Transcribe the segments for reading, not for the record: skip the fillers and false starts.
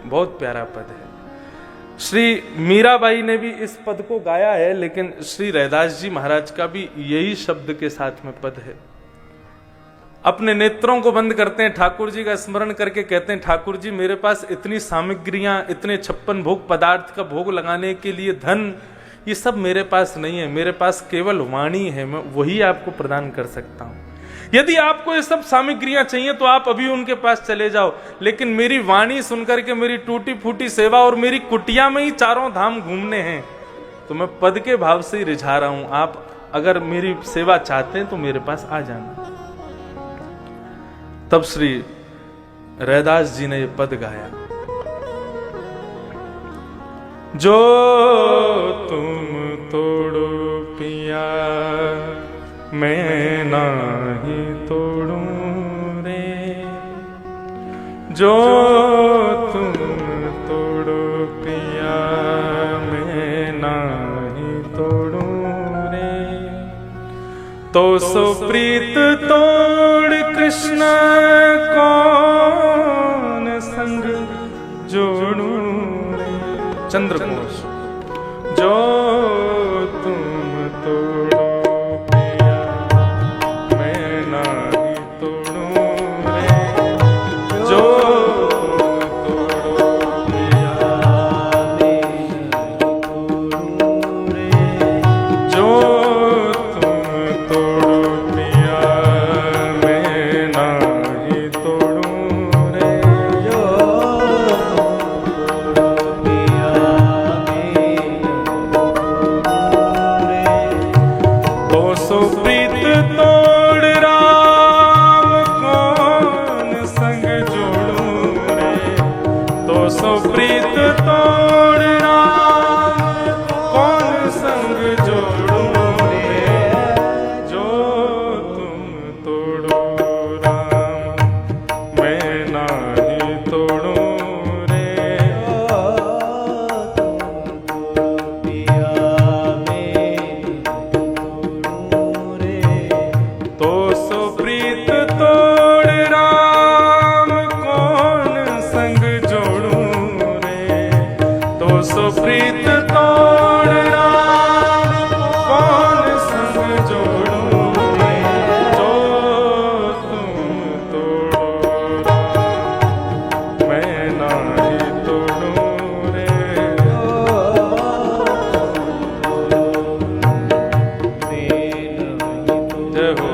बहुत प्यारा पद है। श्री मीराबाई ने भी इस पद को गाया है, लेकिन श्री रैदास जी महाराज का भी यही शब्द के साथ में पद है। अपने नेत्रों को बंद करते हैं, ठाकुर जी का स्मरण करके कहते हैं, ठाकुर जी मेरे पास इतनी सामग्रियां, इतने 56 भोग पदार्थ का भोग लगाने के लिए धन, ये सब मेरे पास नहीं है, मेरे पास केवल वाणी है, मैं वही आपको प्रदान कर सकता हूं। यदि आपको ये सब सामग्रियां चाहिए तो आप अभी उनके पास चले जाओ, लेकिन मेरी वाणी सुनकर के मेरी टूटी फूटी सेवा और मेरी कुटिया में ही चारों धाम घूमने हैं, तो मैं पद के भाव से ही रिझा रहा हूं। आप अगर मेरी सेवा चाहते हैं तो मेरे पास आ जाना। तब श्री रैदास जी ने ये पद गाया, जो तुम तोड़ो पिया मैं नाही तोड़ूं रे, जो तुम तोड़ो पिया मैं नाही तोड़ूं रे, तो सो प्रीत तोड़ कृष्ण कौन संग जोड़ूं रे। चंद्रकोश, जो तुम तोड़ो पिया मैं नाही तोड़ूं रे, जो तुम तोड़ो पिया मैं तोड़ूं रे, जो तुम तोड़ो पिया मैं नाही तोड़ूं रे, सो प्रीत तोड़ राम कौन संग जोड़ूं रे, तो सो प्रीत तोड़ राम कौन संग जोड़ूं रे, जो तुम तोड़ो राम मैं नाही तोड़ूं रे, तो सो प्रीत तोड़ राम कौन संग जोड़ूं रे, तो सो प्रीत तोड़ राम कौन संग जोड़ूं रे, जो तुम तोड़ो राम मैं नाही तोड़ूं रे, जय हो।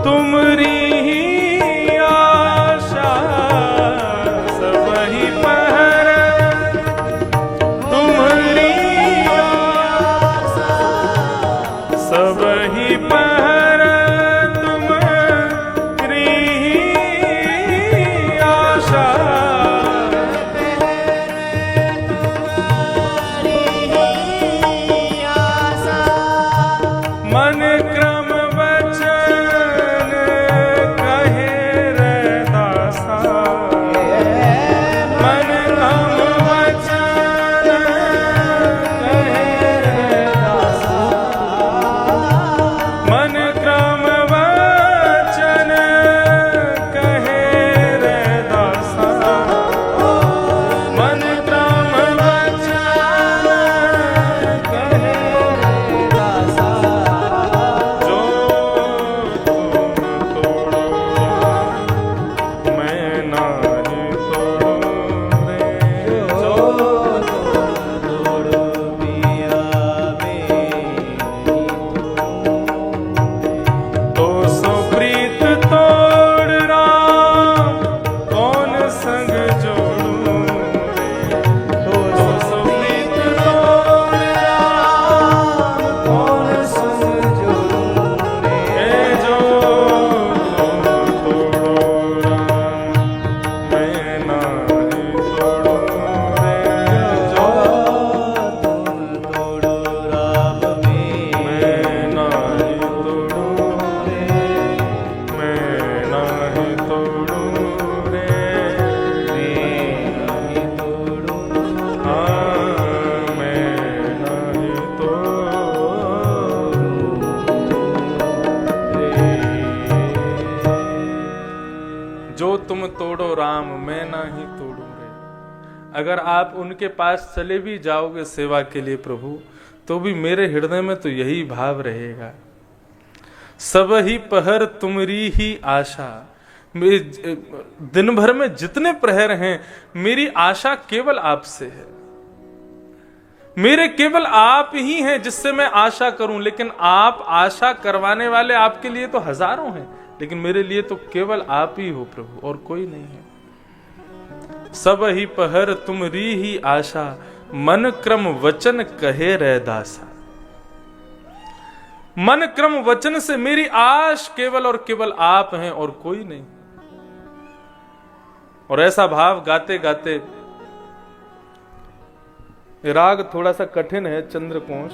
तुमरी ही आशा सबहि पहर, तुमरी आशा सबहि पहर, तुमरी ही आशा मन क्रम वचन कहे रैदासा, मन क्रम वचन कहे रैदासा, मन क्रम वचन कहे रैदासा, मन क्रम वचन कहे रैदासा। जो तुम तोड़ो राम मैं ना ही तोड़ू रे। अगर आप उनके पास चले भी जाओगे सेवा के लिए प्रभु, तो भी मेरे हृदय में तो यही भाव रहेगा, सब ही पहर तुमरी ही आशा। दिन भर में जितने प्रहर हैं मेरी आशा केवल आपसे है, मेरे केवल आप ही हैं जिससे मैं आशा करूं। लेकिन आप आशा करवाने वाले आपके लिए तो हजारों हैं, लेकिन मेरे लिए तो केवल आप ही हो प्रभु, और कोई नहीं है। सब ही पहर तुमरी ही आशा, मन क्रम वचन कहे रैदासा। मन क्रम वचन से मेरी आश केवल और केवल आप हैं और कोई नहीं। और ऐसा भाव गाते गाते, राग थोड़ा सा कठिन है चंद्रकोश,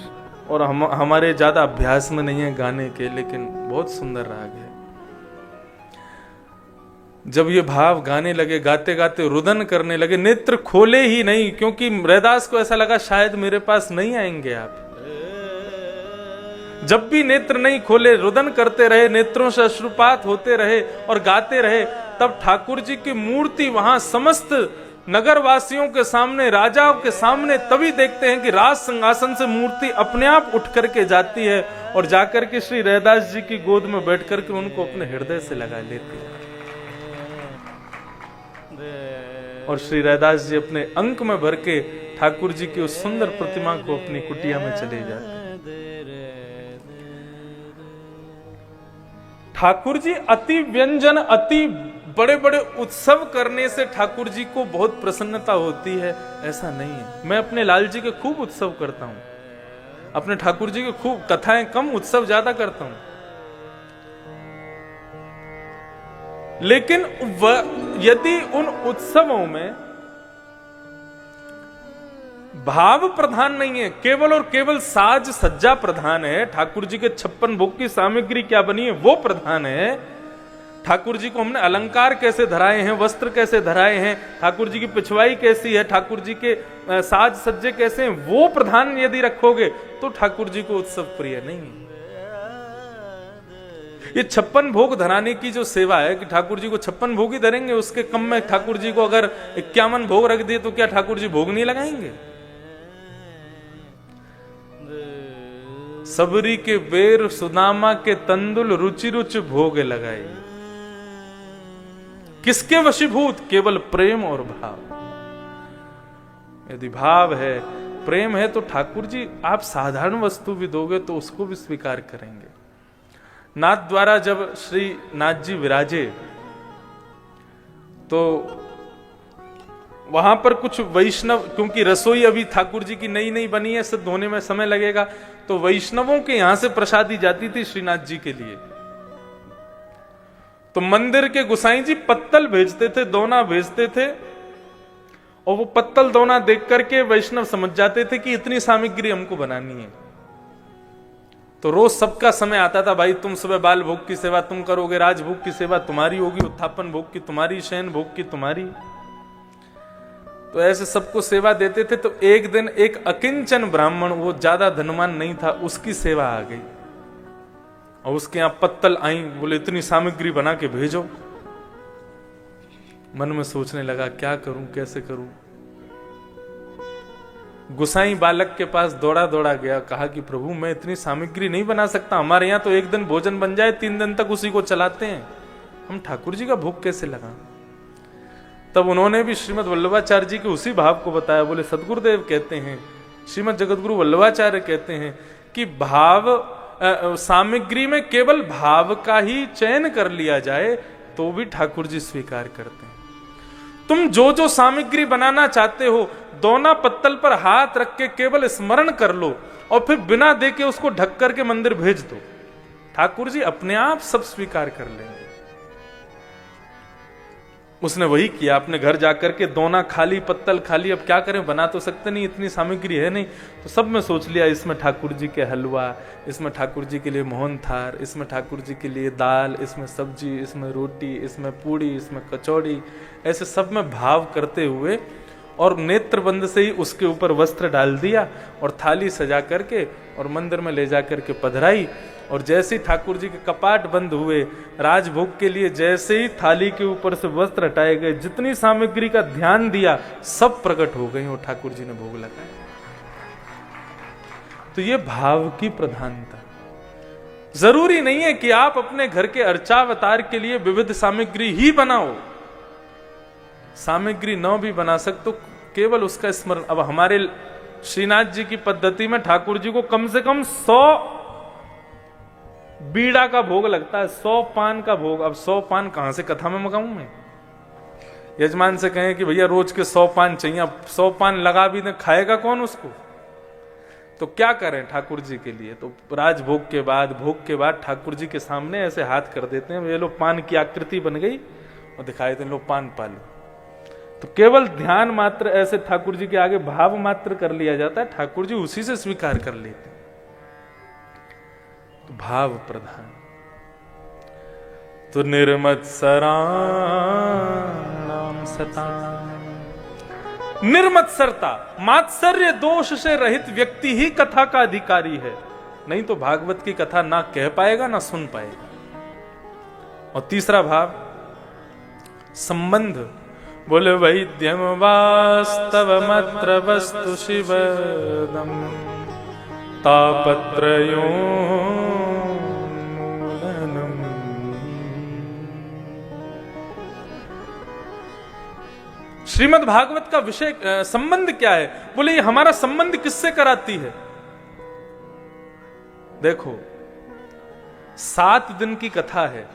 और हमारे ज्यादा अभ्यास में नहीं है गाने के, लेकिन बहुत सुंदर राग है। जब ये भाव गाने लगे, गाते गाते रुदन करने लगे, नेत्र खोले ही नहीं, क्योंकि रैदास को ऐसा लगा शायद मेरे पास नहीं आएंगे आप। जब भी नेत्र नहीं खोले, रुदन करते रहे, नेत्रों से अश्रुपात होते रहे और गाते रहे, तब ठाकुर जी की मूर्ति वहां समस्त नगर वासियों के सामने, राजाओं के सामने, तभी देखते हैं कि राज सिंहासन से मूर्ति अपने आप उठ करके जाती है और जाकर के श्री रैदास जी की गोद में बैठ करके उनको अपने हृदय से लगा लेती है। और श्री रैदास जी अपने अंक में भर के ठाकुर जी की उस सुंदर प्रतिमा को अपनी कुटिया में चले जाते। ठाकुर जी अति व्यंजन, अति बड़े बड़े उत्सव करने से ठाकुर जी को बहुत प्रसन्नता होती है, ऐसा नहीं है। मैं अपने लाल जी के खूब उत्सव करता हूं, अपने ठाकुर जी के खूब कथाएं कम, उत्सव ज्यादा करता हूं। लेकिन यदि उन उत्सवों में भाव प्रधान नहीं है, केवल और केवल साज सज्जा प्रधान है, ठाकुर जी के 56 भोग की सामग्री क्या बनी है वो प्रधान है, ठाकुर जी को हमने अलंकार कैसे धराए हैं, वस्त्र कैसे धराए हैं, ठाकुर जी की पिछवाई कैसी है, ठाकुर जी के साज सज्जे कैसे हैं, वो प्रधान यदि रखोगे तो ठाकुर जी को उत्सव प्रिय नहीं है। ये 56 भोग धराने की जो सेवा है कि ठाकुर जी को 56 भोग ही धरेंगे, उसके कम में ठाकुर जी को अगर 51 भोग रख दिए तो क्या ठाकुर जी भोग नहीं लगाएंगे? सबरी के बेर सुदामा के तंदुल रुचि रुच भोग लगाए। किसके वशीभूत? केवल प्रेम और भाव। यदि भाव है, प्रेम है, तो ठाकुर जी आप साधारण वस्तु भी दोगे तो उसको भी स्वीकार करेंगे। नाथ द्वारा जब श्री नाथ जी विराजे तो वहां पर कुछ वैष्णव, क्योंकि रसोई अभी ठाकुर जी की नई नई बनी है, सिद्ध होने में समय लगेगा, तो वैष्णवों के यहां से प्रसादी जाती थी श्रीनाथ जी के लिए। तो मंदिर के गुसाई जी पत्तल भेजते थे, दोना भेजते थे, और वो पत्तल दोना देख करके वैष्णव समझ जाते थे कि इतनी सामग्री हमको बनानी है। तो रोज सबका समय आता था, भाई तुम सुबह बाल भोग की सेवा तुम करोगे, राजभोग की सेवा तुम्हारी होगी, उत्थापन भोग की तुम्हारी, शयन भोग की तुम्हारी। तो ऐसे सबको सेवा देते थे। तो एक दिन एक अकिंचन ब्राह्मण, वो ज्यादा धनवान नहीं था, उसकी सेवा आ गई और उसके यहां पत्तल आई, बोले इतनी सामग्री बना के भेजो। मन में सोचने लगा क्या करूं, कैसे करूं। गुसाई बालक के पास दौड़ा दौड़ा गया, कहा कि प्रभु मैं इतनी सामग्री नहीं बना सकता, हमारे यहां तो एक दिन भोजन बन जाए 3 दिन तक उसी को चलाते हैं, हम ठाकुर जी का भोग कैसे लगाएं। तब उन्होंने भी श्रीमद वल्लभाचार्य जी के उसी भाव को बताया। बोले सदगुरुदेव कहते हैं, श्रीमद जगतगुरु वल्लभाचार्य कहते हैं कि भाव सामग्री में केवल भाव का ही चयन कर लिया जाए तो भी ठाकुर जी स्वीकार करते हैं। तुम जो जो सामग्री बनाना चाहते हो, दोना पत्तल पर हाथ रख के केवल स्मरण कर लो और फिर बिना देके उसको ढक करके मंदिर भेज दो, ठाकुर जी अपने आप सब स्वीकार कर लेंगे। उसने वही किया, अपने घर जाकर के दोना खाली, पत्तल खाली, अब क्या करें, बना तो सकते नहीं, इतनी सामग्री है नहीं। तो सब में सोच लिया, इसमें ठाकुर जी के हलवा, इसमें ठाकुर जी के लिए मोहन थार, इसमें ठाकुर जी के लिए दाल, इसमें सब्जी, इसमें रोटी, इसमें पूड़ी, इसमें कचौड़ी, ऐसे सब में भाव करते हुए और नेत्र बंद से ही उसके ऊपर वस्त्र डाल दिया और थाली सजा करके और मंदिर में ले जा करके पधराई। और जैसे ही ठाकुर जी के कपाट बंद हुए, राजभोग के लिए जैसे ही थाली के ऊपर से वस्त्र हटाए गए, जितनी सामग्री का ध्यान दिया सब प्रकट हो गई और ठाकुर जी ने भोग लगाया। तो ये भाव की प्रधानता। जरूरी नहीं है कि आप अपने घर के अर्चावतार के लिए विविध सामग्री ही बनाओ, सामग्री न भी बना सकते तो केवल उसका स्मरण। अब हमारे श्रीनाथ जी की पद्धति में ठाकुर जी को कम से कम 100 बीड़ा का भोग लगता है, 100 पान का भोग। अब 100 पान कहां से कथा में मंगाऊं मैं? यजमान से कहें कि भैया रोज के 100 पान चाहिए, अब 100 पान लगा भी दे, खाएगा कौन उसको? तो क्या करें ठाकुर जी के लिए? तो राजभोग के बाद, भोग के बाद ठाकुर जी के सामने ऐसे हाथ कर देते हैं, ये लो पान की आकृति बन गई और दिखाई देते, लो पान पालो। तो केवल ध्यान मात्र ऐसे ठाकुर जी के आगे भाव मात्र कर लिया जाता है, ठाकुर जी उसी से स्वीकार कर लेते हैं। तो भाव प्रधान। तो निर्मत्सराणाम सता, निर्मत्सरता, मात्सर्य दोष से रहित व्यक्ति ही कथा का अधिकारी है, नहीं तो भागवत की कथा ना कह पाएगा ना सुन पाएगा। और तीसरा भाव संबंध। बोले वैद्यम वास्तवमत्र वस्तु शिवदम तापत्रयो मूलनम। श्रीमद् भागवत का विषय संबंध क्या है? बोले ये हमारा संबंध किससे कराती है? देखो 7 दिन की कथा है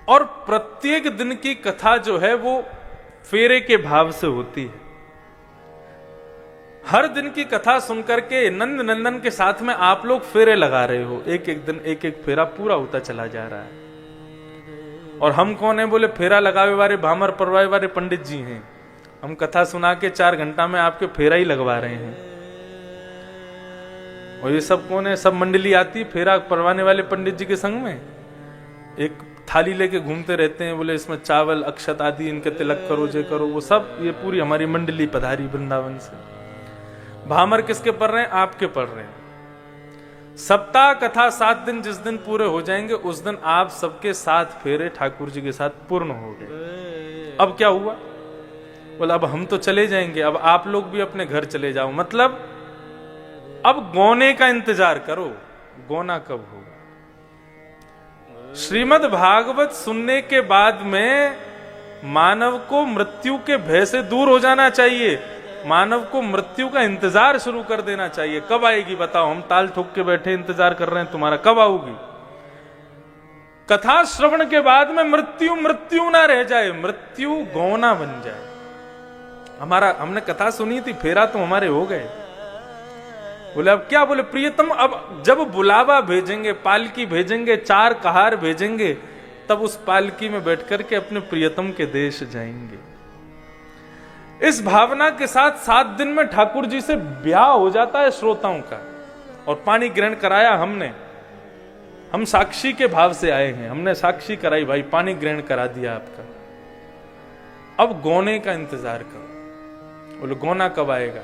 और प्रत्येक दिन की कथा जो है वो फेरे के भाव से होती है। हर दिन की कथा सुनकर के नंद नंदन के साथ में आप लोग फेरे लगा रहे हो, एक एक दिन एक एक फेरा पूरा होता चला जा रहा है। और हम कौन है? बोले फेरा लगावे वाले, भामर परवाए वाले पंडित जी हैं। हम कथा सुना के 4 घंटा में आपके फेरा ही लगवा रहे हैं। और ये सब कौन है? सब मंडली आती फेरा परवाने वाले पंडित जी के संग में, एक थाली लेके घूमते रहते हैं, बोले इसमें चावल अक्षत आदि इनके तिलक करो, जे करो, वो सब ये पूरी हमारी मंडली पधारी वृंदावन से। भामर किसके पढ़ रहे हैं? आपके पढ़ रहे हैं। सप्ताह कथा 7 दिन जिस दिन पूरे हो जाएंगे उस दिन आप सबके 7 फेरे ठाकुर जी के साथ पूर्ण हो गए। अब क्या हुआ? बोला अब हम तो चले जाएंगे, अब आप लोग भी अपने घर चले जाओ। मतलब अब गौने का इंतजार करो, गौना कब होगा? श्रीमद् भागवत सुनने के बाद में मानव को मृत्यु के भय से दूर हो जाना चाहिए, मानव को मृत्यु का इंतजार शुरू कर देना चाहिए। कब आएगी बताओ? हम ताल ठोक के बैठे इंतजार कर रहे हैं, तुम्हारा कब आओगी? कथा श्रवण के बाद में मृत्यु मृत्यु ना रह जाए, मृत्यु गौना बन जाए। हमने कथा सुनी थी, फेरा तो हमारे हो गए। बोले अब क्या? बोले प्रियतम अब जब बुलावा भेजेंगे, पालकी भेजेंगे, 4 कहार भेजेंगे, तब उस पालकी में बैठ करके अपने प्रियतम के देश जाएंगे। इस भावना के साथ 7 दिन में ठाकुर जी से ब्याह हो जाता है श्रोताओं का। और पानी ग्रहण कराया हमने, हम साक्षी के भाव से आए हैं, हमने साक्षी कराई, भाई पानी ग्रहण करा दिया आपका। अब गौने का इंतजार करो। बोले गौना कब आएगा?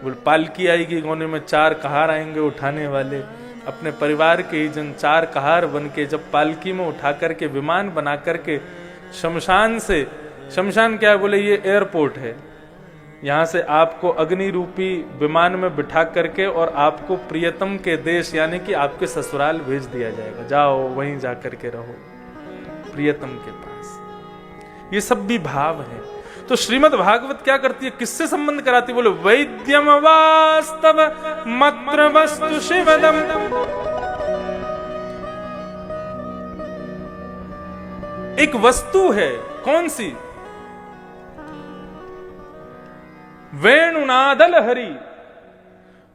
बोले पालकी आएगी, गौने में 4 कहार आएंगे उठाने वाले, अपने परिवार के ही जन 4 कहार बन के जब पालकी में उठा करके विमान बना करके शमशान से, शमशान क्या है? बोले ये एयरपोर्ट है, यहां से आपको अग्नि रूपी विमान में बिठा करके और आपको प्रियतम के देश यानी कि आपके ससुराल भेज दिया जाएगा। जाओ वहीं जाकर के रहो प्रियतम के पास। ये सब भी भाव है। तो श्रीमद् भागवत क्या करती है? किससे संबंध कराती है? बोले वैद्यम वास्तव मत्र वस्तु शिवदम। एक वस्तु है, कौन सी? वेणुनादल हरि,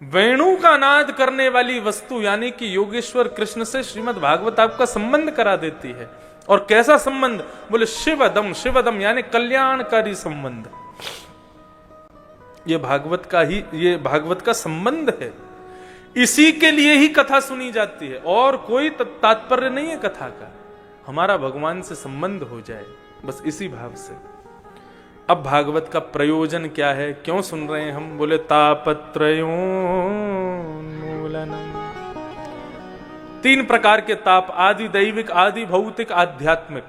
वेणु का नाद करने वाली वस्तु यानी कि योगेश्वर कृष्ण से श्रीमद् भागवत आपका संबंध करा देती है। और कैसा संबंध? बोले शिवदम, शिवदम यानी कल्याणकारी संबंध। ये भागवत का संबंध है। इसी के लिए ही कथा सुनी जाती है, और कोई तात्पर्य नहीं है कथा का। हमारा भगवान से संबंध हो जाए, बस इसी भाव से। अब भागवत का प्रयोजन क्या है, क्यों सुन रहे हैं हम? बोले तापत्रयोन्मूलनम। 3 प्रकार के ताप, आदि दैविक, आदि भौतिक, आध्यात्मिक।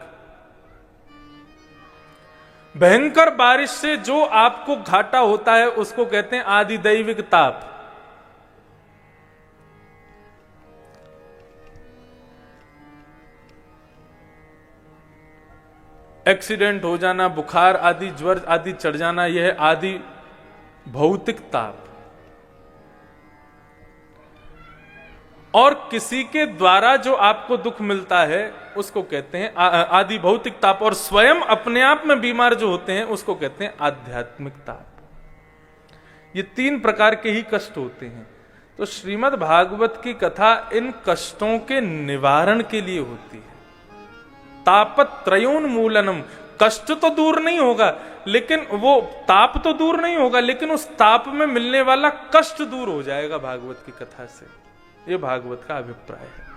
भयंकर बारिश से जो आपको घाटा होता है उसको कहते हैं आदि दैविक ताप। एक्सीडेंट हो जाना, बुखार आदि, ज्वर आदि चढ़ जाना, यह है आदि भौतिक ताप। और किसी के द्वारा जो आपको दुख मिलता है उसको कहते हैं आदि भौतिक ताप। और स्वयं अपने आप में बीमार जो होते हैं उसको कहते हैं आध्यात्मिक ताप। ये 3 प्रकार के ही कष्ट होते हैं। तो श्रीमद् भागवत की कथा इन कष्टों के निवारण के लिए होती है। तापत्रयोन्मूलनम, कष्ट तो दूर नहीं होगा, लेकिन वो ताप तो दूर नहीं होगा, लेकिन उस ताप में मिलने वाला कष्ट दूर हो जाएगा भागवत की कथा से। ये भागवत का अभिप्राय है।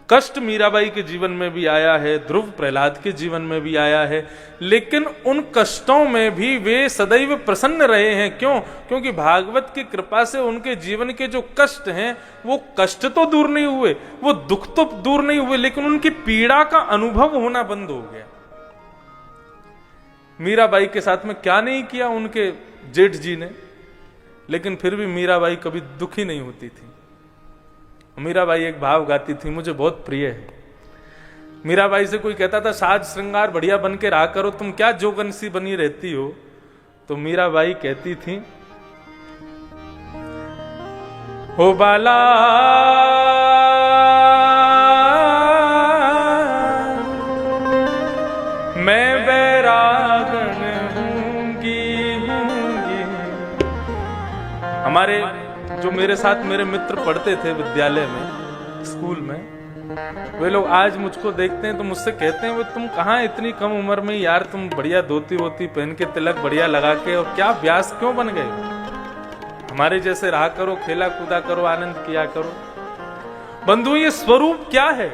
कष्ट मीराबाई के जीवन में भी आया है, ध्रुव प्रहलाद के जीवन में भी आया है, लेकिन उन कष्टों में भी वे सदैव प्रसन्न रहे हैं। क्यों? क्योंकि भागवत की कृपा से उनके जीवन के जो कष्ट हैं वो कष्ट तो दूर नहीं हुए, वो दुख तो दूर नहीं हुए, लेकिन उनकी पीड़ा का अनुभव होना बंद हो गया। मीराबाई के साथ में क्या नहीं किया उनके जेठ जी ने, लेकिन फिर भी मीराबाई कभी दुखी नहीं होती थी। मीराबाई एक भाव गाती थी, मुझे बहुत प्रिय है। मीराबाई से कोई कहता था साज श्रृंगार बढ़िया बन के रहा करो, तुम क्या जोगन सी बनी रहती हो? तो मीराबाई कहती थी, हो बाला मैं बैरागन हूंगी। हमारे जो मेरे साथ मेरे मित्र पढ़ते थे विद्यालय में, स्कूल में, वे लोग आज मुझको देखते हैं तो मुझसे कहते हैं, वो तुम कहाँ इतनी कम उम्र में यार, तुम बढ़िया धोती वोती पहन के, तिलक बढ़िया लगा के, और क्या व्यास क्यों बन गए? हमारे जैसे रहा करो, खेला कूदा करो, आनंद किया करो। बंधु, ये स्वरूप क्या है?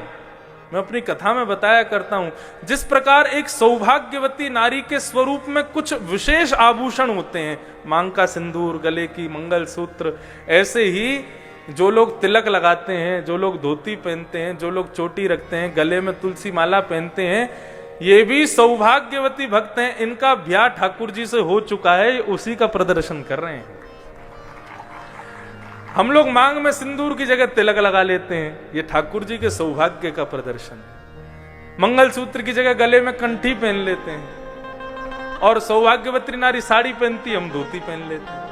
मैं अपनी कथा में बताया करता हूं, जिस प्रकार एक सौभाग्यवती नारी के स्वरूप में कुछ विशेष आभूषण होते हैं, मांग का सिंदूर, गले की मंगलसूत्र, ऐसे ही जो लोग तिलक लगाते हैं, जो लोग धोती पहनते हैं, जो लोग चोटी रखते हैं, गले में तुलसी माला पहनते हैं, ये भी सौभाग्यवती भक्त हैं। इनका ब्याह ठाकुर जी से हो चुका है, उसी का प्रदर्शन कर रहे हैं। हम लोग मांग में सिंदूर की जगह तिलक लगा लेते हैं, ये ठाकुर जी के सौभाग्य का प्रदर्शन है। मंगलसूत्र की जगह गले में कंठी पहन लेते हैं, और सौभाग्यवती नारी साड़ी पहनती, हम धोती पहन लेते हैं।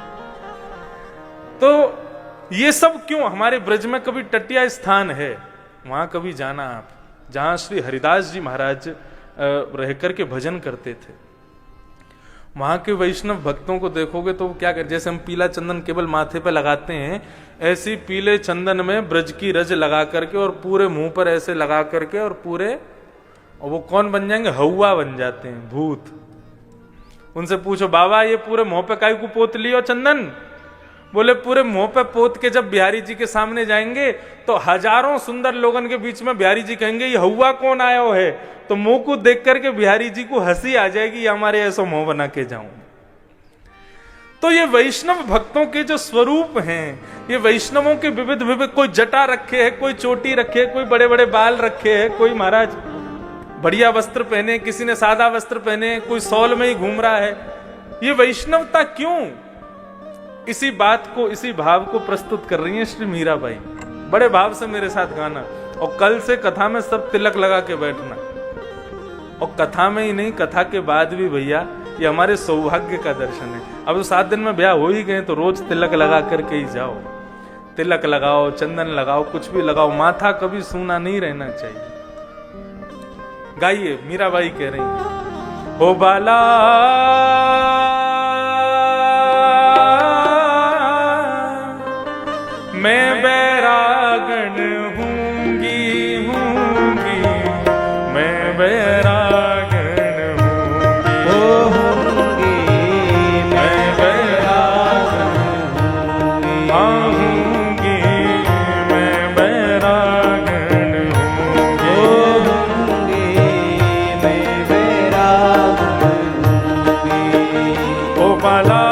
तो ये सब क्यों? हमारे ब्रज में कभी टटिया स्थान है, वहां कभी जाना आप, जहां श्री हरिदास जी महाराज रह करके भजन करते थे। वहां के वैष्णव भक्तों को देखोगे तो क्या कर, जैसे हम पीला चंदन केवल माथे पे लगाते हैं, ऐसी पीले चंदन में ब्रज की रज लगा करके और पूरे मुंह पर ऐसे लगा करके और पूरे, और वो कौन बन जाएंगे, हौवा बन जाते हैं, भूत। उनसे पूछो बाबा ये पूरे मुंह पे काहे को पोत लियो चंदन? बोले पूरे मुंह पे पोत के जब बिहारी जी के सामने जाएंगे तो हजारों सुंदर लोगन के बीच में बिहारी जी कहेंगे ये हौवा कौन आया हो है, तो मुंह को देख करके बिहारी जी को हंसी आ जाएगी, ये हमारे ऐसा मुंह बना के जाऊं। तो ये वैष्णव भक्तों के जो स्वरूप हैं, ये वैष्णवों के विविध विविध, कोई जटा रखे है, कोई चोटी रखे है, कोई बड़े बड़े बाल रखे है, कोई महाराज बढ़िया वस्त्र पहने, किसी ने सादा वस्त्र पहने, कोई सौल में ही घूम रहा है। ये वैष्णवता क्यों? इसी बात को, इसी भाव को प्रस्तुत कर रही हैं श्री मीराबाई। बड़े भाव से मेरे साथ गाना, और कल से कथा में सब तिलक लगा के बैठना, और कथा में ही नहीं, कथा के बाद भी भैया ये हमारे सौभाग्य का दर्शन है। अब तो 7 दिन में ब्याह हो ही गए तो रोज तिलक लगा करके ही जाओ, तिलक लगाओ, चंदन लगाओ, कुछ भी लगाओ, माथा कभी सूना नहीं रहना चाहिए। गाइए, मीराबाई कह रही है, हो बाला मैं बैरागण हूंगी हूंगी, मैं बैरागण हूंगी, मैं बैरागण हूंगी, मैं बैरागण हूंगी, मैं बैरागण हूंगी। ओ बाला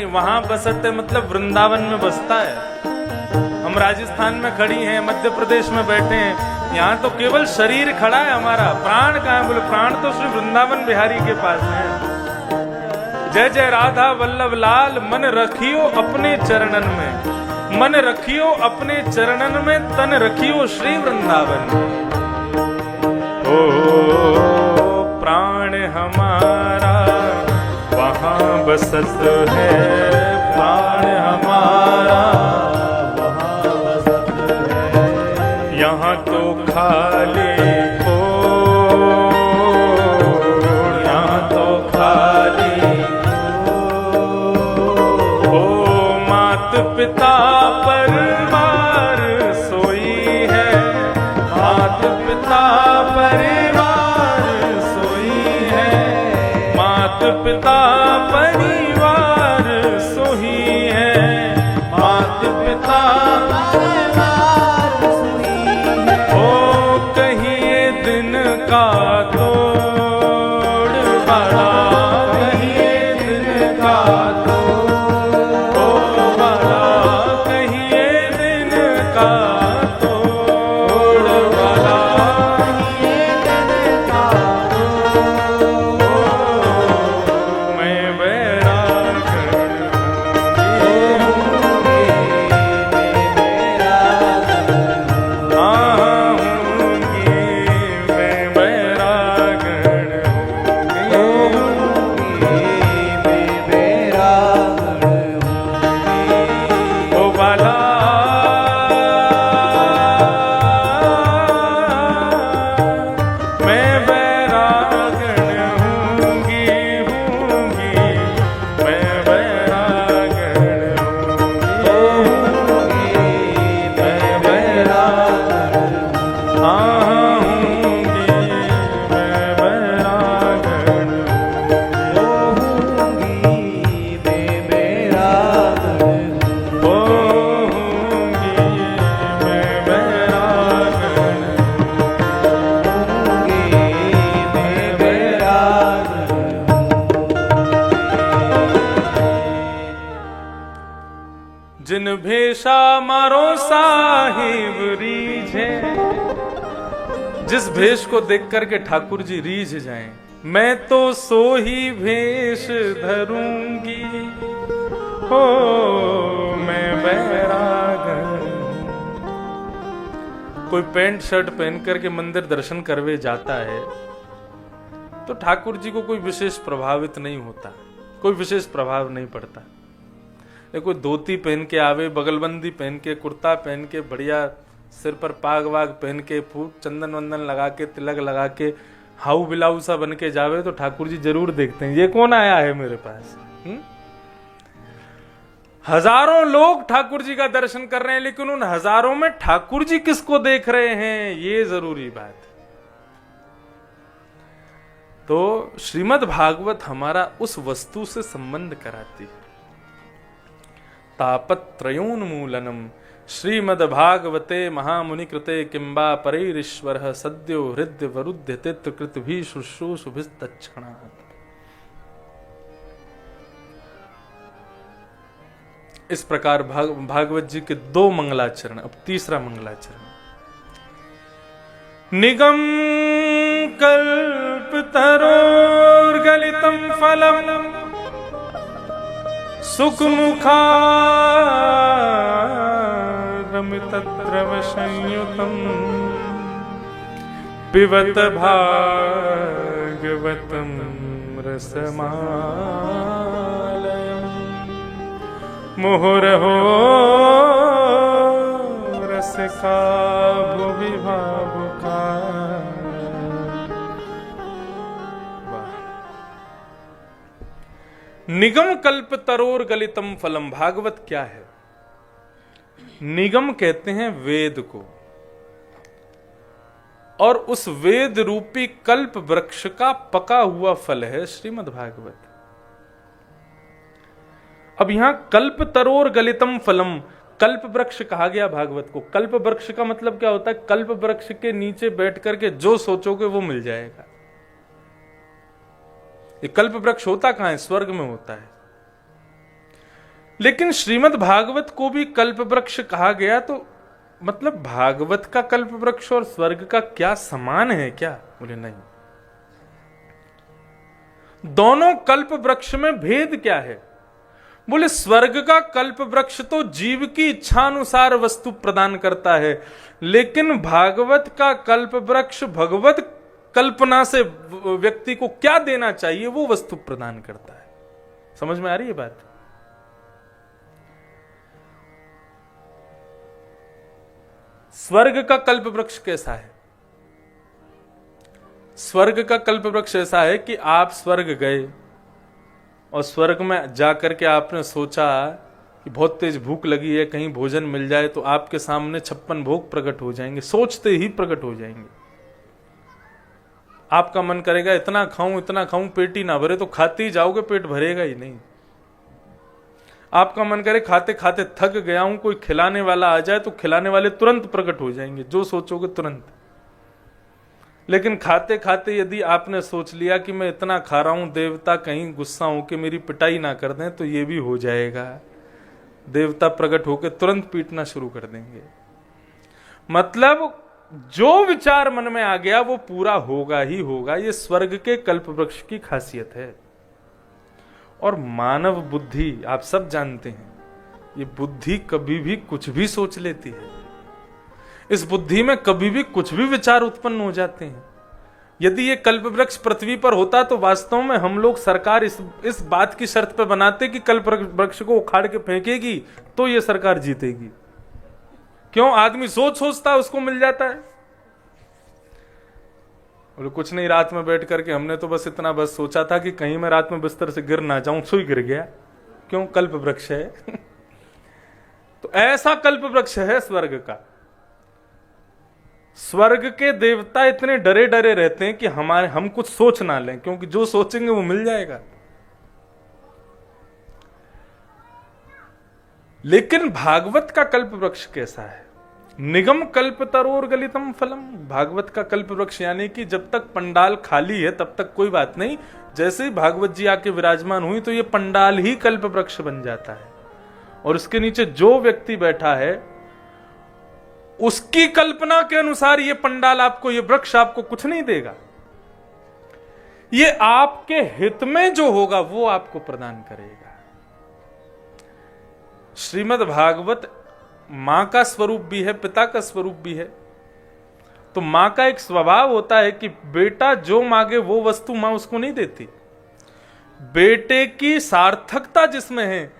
वहां बसत है मतलब वृंदावन में बसता है। हम राजस्थान में खड़ी हैं, मध्य प्रदेश में बैठे हैं, यहाँ तो केवल शरीर खड़ा है हमारा, प्राण कहाँ है? बोले प्राण तो श्री वृंदावन बिहारी के पास है। जय जय राधा वल्लभ लाल, मन रखियो अपने चरणन में, मन रखियो अपने चरणन में, तन रखियो श्री वृंदावन में। ओ प्राण हमारा वहाँ बसत है प्राण हमारा, वहाँ बसत है। यहाँ तो खाली को, यहाँ तो खाली को, मात पिता परिवार सोई है, मात पिता परिवार सोई है, मात पिता परिवार सोई है, मात पिता परिवार सोई है। ओ कहिए दिन का तोड़ बड़ा, कहिए दिन का तोड़ बड़ा, कहिए दिन का तोड़ बड़ा, ये दिन का मैं बैरागन होंगे, मेरा आहूँगी, मैं बैरागन होंगी, मेरा ओ बाला मैं बैरागन हूँगी, हूँगी, मैं बैरागन हूँगी, मैं बैरागन आहूँगी, मैं बैरागन होऊंगी, मैं बैरागन जिन भेषा मारो साहिब रीझे, जिस भेष को देख करके ठाकुर जी रीझ जाएं, मैं तो सो ही भेष धरूंगी, हो मैं बैरागन। कोई पैंट शर्ट पहन करके मंदिर दर्शन करवे जाता है तो ठाकुर जी को कोई विशेष प्रभावित नहीं होता, कोई विशेष प्रभाव नहीं पड़ता। कोई धोती पहन के आवे, बगलबंदी पहन के, कुर्ता पहन के, बढ़िया सिर पर पाग वाग पहन के, फूल चंदन वंदन लगा के, तिलक लगा के, हाउ बिलाऊ सा बन के जावे तो ठाकुर जी जरूर देखते हैं ये कौन आया है मेरे पास। हजारों लोग ठाकुर जी का दर्शन कर रहे हैं, लेकिन उन हजारों में ठाकुर जी किसको देख रहे हैं ये जरूरी बात है। तो श्रीमद् भागवत हमारा उस वस्तु से संबंध कराती है। तापत्रयोन्मूलनम श्रीमद्भागवते महामुनि कृते किंबा परैरीश्वरः सद्यो हृदय वरुध्य तित्रकृत भी शुश्रूषुभिस्तत्क्षणात्। इस प्रकार भागवत जी के दो मंगलाचरण, अब तीसरा मंगलाचरण। निगम कल्पतरोर्गलितं फलम् सुखमुखारमितद्रव संयुतम् पिबत भागवतं रसमालयम् मुहुरहो रसिका भुवि भावुका। निगम कल्प तरोर गलितम फलम। भागवत क्या है? निगम कहते हैं वेद को, और उस वेद रूपी कल्प वृक्ष का पका हुआ फल है श्रीमद् भागवत। अब यहां कल्प तरोर गलितम फलम, कल्प वृक्ष कहा गया भागवत को। कल्प वृक्ष का मतलब क्या होता है? कल्प वृक्ष के नीचे बैठ करके जो सोचोगे वो मिल जाएगा। ये कल्प वृक्ष होता कहां है? स्वर्ग में होता है। लेकिन श्रीमद् भागवत को भी कल्प वृक्ष कहा गया, तो मतलब भागवत का कल्प वृक्ष और स्वर्ग का क्या समान है क्या? बोले नहीं। दोनों कल्प वृक्ष में भेद क्या है? बोले स्वर्ग का कल्प वृक्ष तो जीव की इच्छा अनुसार वस्तु प्रदान करता है, लेकिन भागवत का कल्प वृक्ष भगवत कल्पना से व्यक्ति को क्या देना चाहिए वो वस्तु प्रदान करता है। समझ में आ रही है बात? स्वर्ग का कल्प वृक्ष कैसा है? स्वर्ग का कल्प वृक्ष ऐसा है कि आप स्वर्ग गए और स्वर्ग में जाकर के आपने सोचा कि बहुत तेज भूख लगी है, कहीं भोजन मिल जाए, तो आपके सामने 56 भोग प्रकट हो जाएंगे, सोचते ही प्रकट हो जाएंगे। आपका मन करेगा इतना खाऊं, पेट ही ना भरे, तो खाते ही जाओगे, पेट भरेगा ही नहीं। आपका मन करे खाते खाते थक गया हूं, कोई खिलाने वाला आ जाए, तो खिलाने वाले तुरंत प्रकट हो जाएंगे, जो सोचोगे तुरंत। लेकिन खाते खाते यदि आपने सोच लिया कि मैं इतना खा रहा हूं, देवता कहीं गुस्सा होकर मेरी पिटाई ना कर दें, तो ये भी हो जाएगा, देवता प्रकट होकर तुरंत पीटना शुरू कर देंगे। मतलब जो विचार मन में आ गया वो पूरा होगा ही होगा। ये स्वर्ग के कल्प वृक्ष की खासियत है। और मानव बुद्धि आप सब जानते हैं, ये बुद्धि कभी भी कुछ भी सोच लेती है। इस बुद्धि में कभी भी कुछ भी विचार उत्पन्न हो जाते हैं। यदि ये कल्प वृक्ष पृथ्वी पर होता तो वास्तव में हम लोग सरकार इस बात की शर्त पर बनाते कि कल्प वृक्ष को उखाड़ के फेंकेगी तो ये सरकार जीतेगी। क्यों? आदमी सोचता है उसको मिल जाता है। बोले कुछ नहीं, रात में बैठ करके हमने तो बस इतना सोचा था कि कहीं मैं रात में बिस्तर से गिर ना जाऊं, सुई गिर गया। क्यों? कल्प वृक्ष है। तो ऐसा कल्प वृक्ष है स्वर्ग का। स्वर्ग के देवता इतने डरे डरे रहते हैं कि हम कुछ सोच ना लें, क्योंकि जो सोचेंगे वो मिल जाएगा। लेकिन भागवत का कल्प वृक्ष कैसा है? निगम कल्प तरोर गलितम फलम। भागवत का कल्प वृक्ष यानी कि जब तक पंडाल खाली है तब तक कोई बात नहीं, जैसे ही भागवत जी आके विराजमान हुई तो ये पंडाल ही कल्प वृक्ष बन जाता है। और उसके नीचे जो व्यक्ति बैठा है उसकी कल्पना के अनुसार ये पंडाल आपको, ये वृक्ष आपको कुछ नहीं देगा। ये आपके हित में जो होगा वो आपको प्रदान करेगा। श्रीमद् भागवत मां का स्वरूप भी है, पिता का स्वरूप भी है। तो मां का एक स्वभाव होता है कि बेटा जो मांगे वो वस्तु मां उसको नहीं देती। बेटे की सार्थकता जिसमें है,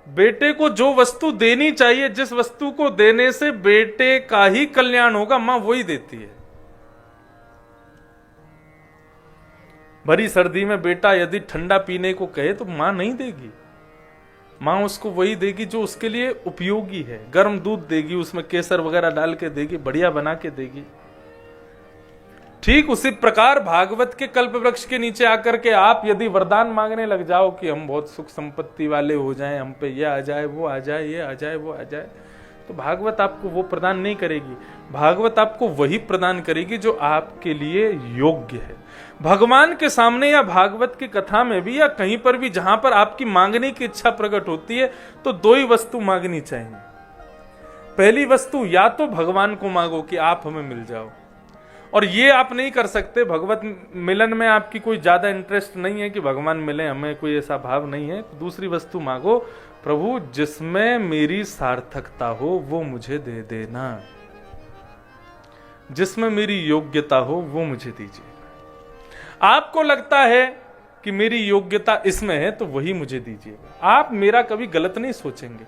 बेटे को जो वस्तु देनी चाहिए, जिस वस्तु को देने से बेटे का ही कल्याण होगा, मां वही देती है। भरी सर्दी में बेटा यदि ठंडा पीने को कहे तो मां नहीं देगी, मां उसको वही देगी जो उसके लिए उपयोगी है। गर्म दूध देगी, उसमें केसर वगैरह डाल के देगी, बढ़िया बना के देगी। ठीक उसी प्रकार भागवत के कल्प वृक्ष के नीचे आकर के आप यदि वरदान मांगने लग जाओ कि हम बहुत सुख संपत्ति वाले हो जाएं, हम पे ये आ जाए, वो आ जाए, ये आ जाए, वो आ जाए, तो भागवत आपको वो प्रदान नहीं करेगी। भागवत आपको वही प्रदान करेगी जो आपके लिए योग्य है। भगवान के सामने या भागवत की कथा में भी या कहीं पर भी जहां पर आपकी मांगने की इच्छा प्रकट होती है तो दो ही वस्तु मांगनी चाहिए। पहली वस्तु, या तो भगवान को मांगो कि आप हमें मिल जाओ, और ये आप नहीं कर सकते, भगवत मिलन में आपकी कोई ज्यादा इंटरेस्ट नहीं है कि भगवान मिले, हमें कोई ऐसा भाव नहीं है, दूसरी वस्तु मांगो, प्रभु जिसमें मेरी सार्थकता हो वो मुझे दे देना, जिसमें मेरी योग्यता हो वो मुझे दीजिए। आपको लगता है कि मेरी योग्यता इसमें है तो वही मुझे दीजिएगा। आप मेरा कभी गलत नहीं सोचेंगे।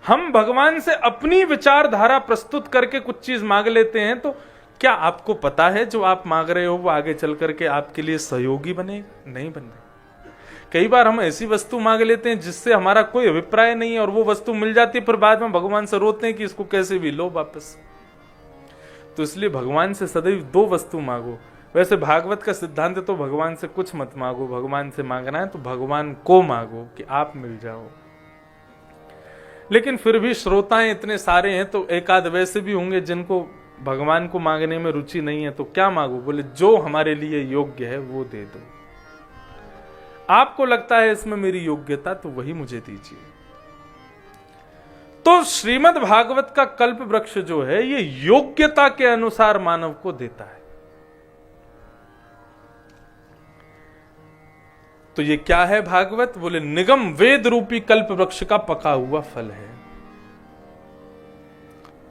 हम भगवान से अपनी विचारधारा प्रस्तुत करके कुछ चीज मांग लेते हैं, तो क्या आपको पता है जो आप मांग रहे हो वो आगे चल करके आपके लिए सहयोगी बनेगा? नहीं बनेगा। कई बार हम ऐसी वस्तु मांग लेते हैं जिससे हमारा कोई अभिप्राय नहीं है और वो वस्तु मिल जाती है, फिर बाद में भगवान से रोते हैं कि इसको कैसे भी लो वापस। तो इसलिए भगवान से सदैव दो वस्तु मांगो। वैसे भागवत का सिद्धांत तो भगवान से कुछ मत मांगो, भगवान से मांगना है तो भगवान को मांगो कि आप मिल जाओ। लेकिन फिर भी श्रोताएं इतने सारे हैं तो एक आध वैसे भी होंगे जिनको भगवान को मांगने में रुचि नहीं है, तो क्या मांगो? बोले जो हमारे लिए योग्य है वो दे दो। आपको लगता है इसमें मेरी योग्यता, तो वही मुझे दीजिए। तो श्रीमद् भागवत का कल्प वृक्ष जो है ये योग्यता के अनुसार मानव को देता है। तो ये क्या है भागवत? बोले निगम वेद रूपी कल्प वृक्ष का पका हुआ फल है।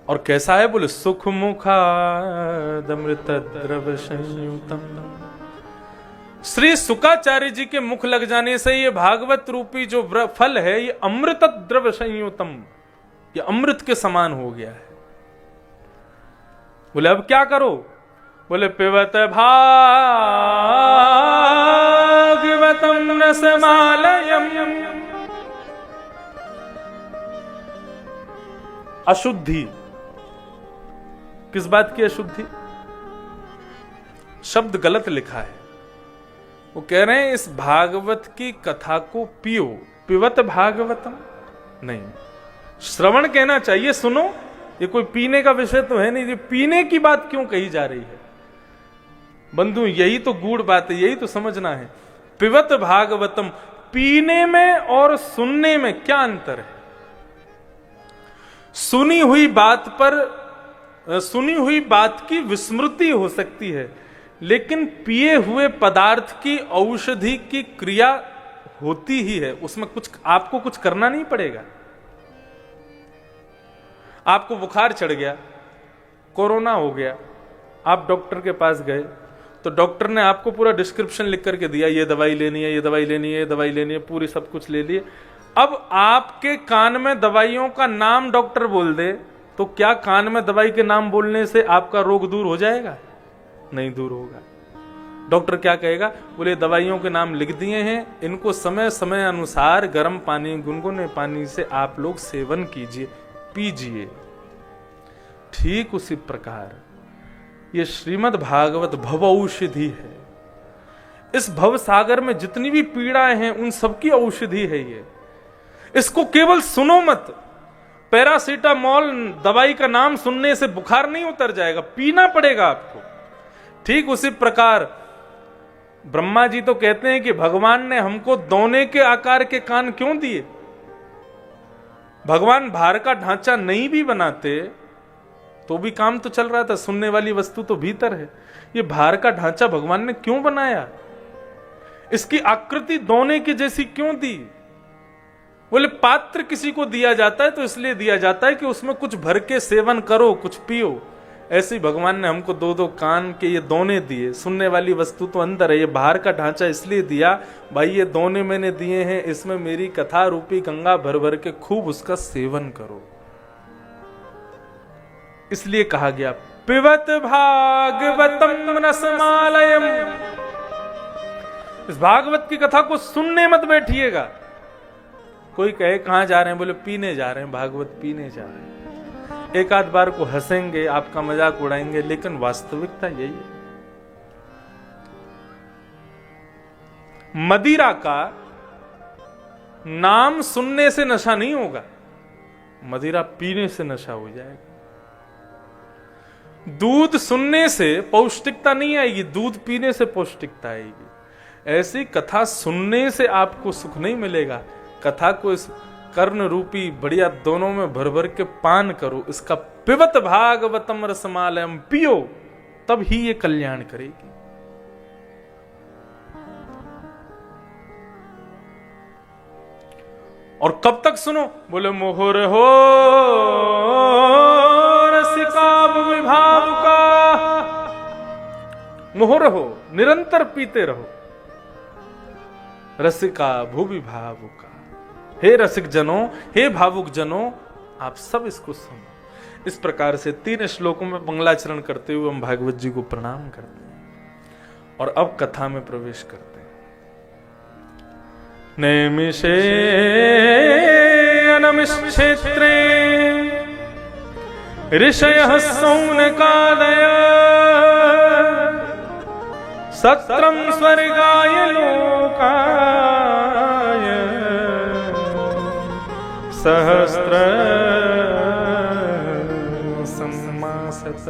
और कैसा है? बोले सुख मुखादमृत द्रव संयुतम, श्री शुकाचार्य जी के मुख लग जाने से ये भागवत रूपी जो फल है ये अमृत द्रव्य संयुतम, ये अमृत के समान हो गया है। बोले अब क्या करो? बोले पिबत भागवतम रसमालयम। अशुद्धि, किस बात की अशुद्धि? शब्द गलत लिखा है। वो कह रहे हैं इस भागवत की कथा को पियो, पिबत भागवतम नहीं, श्रवण कहना चाहिए, सुनो। ये कोई पीने का विषय तो है नहीं, ये पीने की बात क्यों कही जा रही है? बंधु यही तो गूढ़ बात है, यही तो समझना है। पिबत भागवतम, पीने में और सुनने में क्या अंतर है? सुनी हुई बात की विस्मृति हो सकती है, लेकिन पिए हुए पदार्थ की औषधि की क्रिया होती ही है, उसमें कुछ आपको कुछ करना नहीं पड़ेगा। आपको बुखार चढ़ गया, कोरोना हो गया, आप डॉक्टर के पास गए तो डॉक्टर ने आपको पूरा डिस्क्रिप्शन लिख करके दिया, ये दवाई लेनी है, ये दवाई लेनी है, ये दवाई लेनी है, पूरी सब कुछ ले लिए। अब आपके कान में दवाइयों का नाम डॉक्टर बोल दे तो क्या कान में दवाई के नाम बोलने से आपका रोग दूर हो जाएगा? नहीं दूर होगा। डॉक्टर क्या कहेगा? बोले दवाइयों के नाम लिख दिए हैं, इनको समय समय अनुसार गर्म पानी, गुनगुने पानी से आप लोग सेवन कीजिए, पीजिए। ठीक उसी प्रकार ये श्रीमद् भागवत भव औषधि है। इस भव सागर में जितनी भी पीड़ाएं हैं उन सबकी औषधि है ये। इसको केवल सुनो मत। पैरासीटामोल दवाई का नाम सुनने से बुखार नहीं उतर जाएगा, पीना पड़ेगा आपको। ठीक उसी प्रकार ब्रह्मा जी तो कहते हैं कि भगवान ने हमको दोने के आकार के कान क्यों दिए? भगवान भार का ढांचा नहीं भी बनाते तो भी काम तो चल रहा था, सुनने वाली वस्तु तो भीतर है। ये भार का ढांचा भगवान ने क्यों बनाया? इसकी आकृति दोने की जैसी क्यों दी? बोले पात्र किसी को दिया जाता है तो इसलिए दिया जाता है कि उसमें कुछ भर के सेवन करो, कुछ पियो। ऐसे ही भगवान ने हमको दो दो कान के ये दोने दिए, सुनने वाली वस्तु तो अंदर है। ये बाहर का ढांचा इसलिए दिया, भाई ये दोने मैंने दिए हैं, इसमें मेरी कथा रूपी गंगा भर भर के खूब उसका सेवन करो। इसलिए कहा गया पिबत भागवतम रसमालयम। इस भागवत की कथा को सुनने मत बैठिएगा। कोई कहे कहां जा रहे हैं? बोले पीने जा रहे हैं, भागवत पीने जा रहे हैं। एक आध बार को हंसेंगे, आपका मजाक उड़ाएंगे, लेकिन वास्तविकता यही है। मदिरा का नाम सुनने से नशा नहीं होगा, मदिरा पीने से नशा हो जाएगा। दूध सुनने से पौष्टिकता नहीं आएगी, दूध पीने से पौष्टिकता आएगी। ऐसी कथा सुनने से आपको सुख नहीं मिलेगा। कथा को इस कर्ण रूपी बढ़िया दोनों में भर भर के पान करो, इसका पिबत भागवतम रसमालयम पियो, तब ही ये कल्याण करेगी। और कब तक सुनो? बोले मोहर हो रसिका भूमि भावुका। मोहर हो, निरंतर पीते रहो। रसिका भूमि भावुका, हे रसिक जनों, हे भावुक जनों, आप सब इसको सुनो। इस प्रकार से 3 श्लोकों में मंगलाचरण करते हुए हम भागवत जी को प्रणाम करते हैं और अब कथा में प्रवेश करते हैं। नैमिषे अनमिक्षेत्रे ऋषयः सौनकादय सत्रम स्वर्गाय लोकाय सहस्त्र सम्मासत।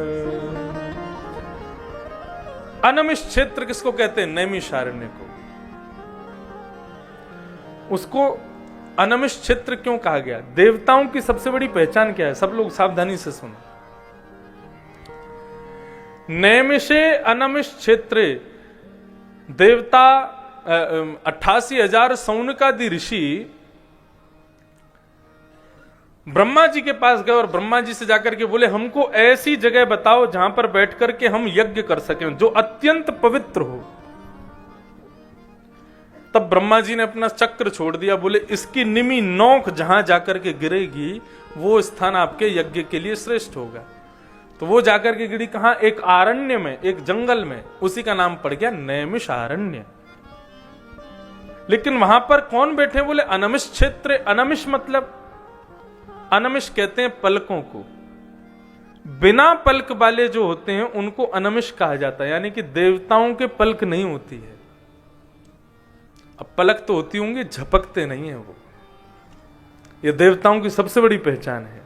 अनमिष क्षेत्र किसको कहते हैं? नैमिषारण्य को। उसको अनमिष क्षेत्र क्यों कहा गया? देवताओं की सबसे बड़ी पहचान क्या है? सब लोग सावधानी से सुनो। नैमिषे अनमिष क्षेत्रे देवता 88,000 सौनकादि ऋषि ब्रह्मा जी के पास गए और ब्रह्मा जी से जाकर के बोले हमको ऐसी जगह बताओ जहां पर बैठ करके हम यज्ञ कर सकें, जो अत्यंत पवित्र हो। तब ब्रह्मा जी ने अपना चक्र छोड़ दिया, बोले इसकी निमी नोक जहां जाकर के गिरेगी वो स्थान आपके यज्ञ के लिए श्रेष्ठ होगा। तो वो जाकर के गिरी कहां? एक आरण्य में, एक जंगल में, उसी का नाम पड़ गया नैमिषारण्य। लेकिन वहां पर कौन बैठे? बोले अनमिष क्षेत्र। अनमिष मतलब, अनमिष कहते हैं पलकों को, बिना पलक वाले जो होते हैं उनको अनमिष कहा जाता है, यानी कि देवताओं के पलक नहीं होती है। अब पलक तो होती होंगी, झपकते नहीं है वो। ये देवताओं की सबसे बड़ी पहचान है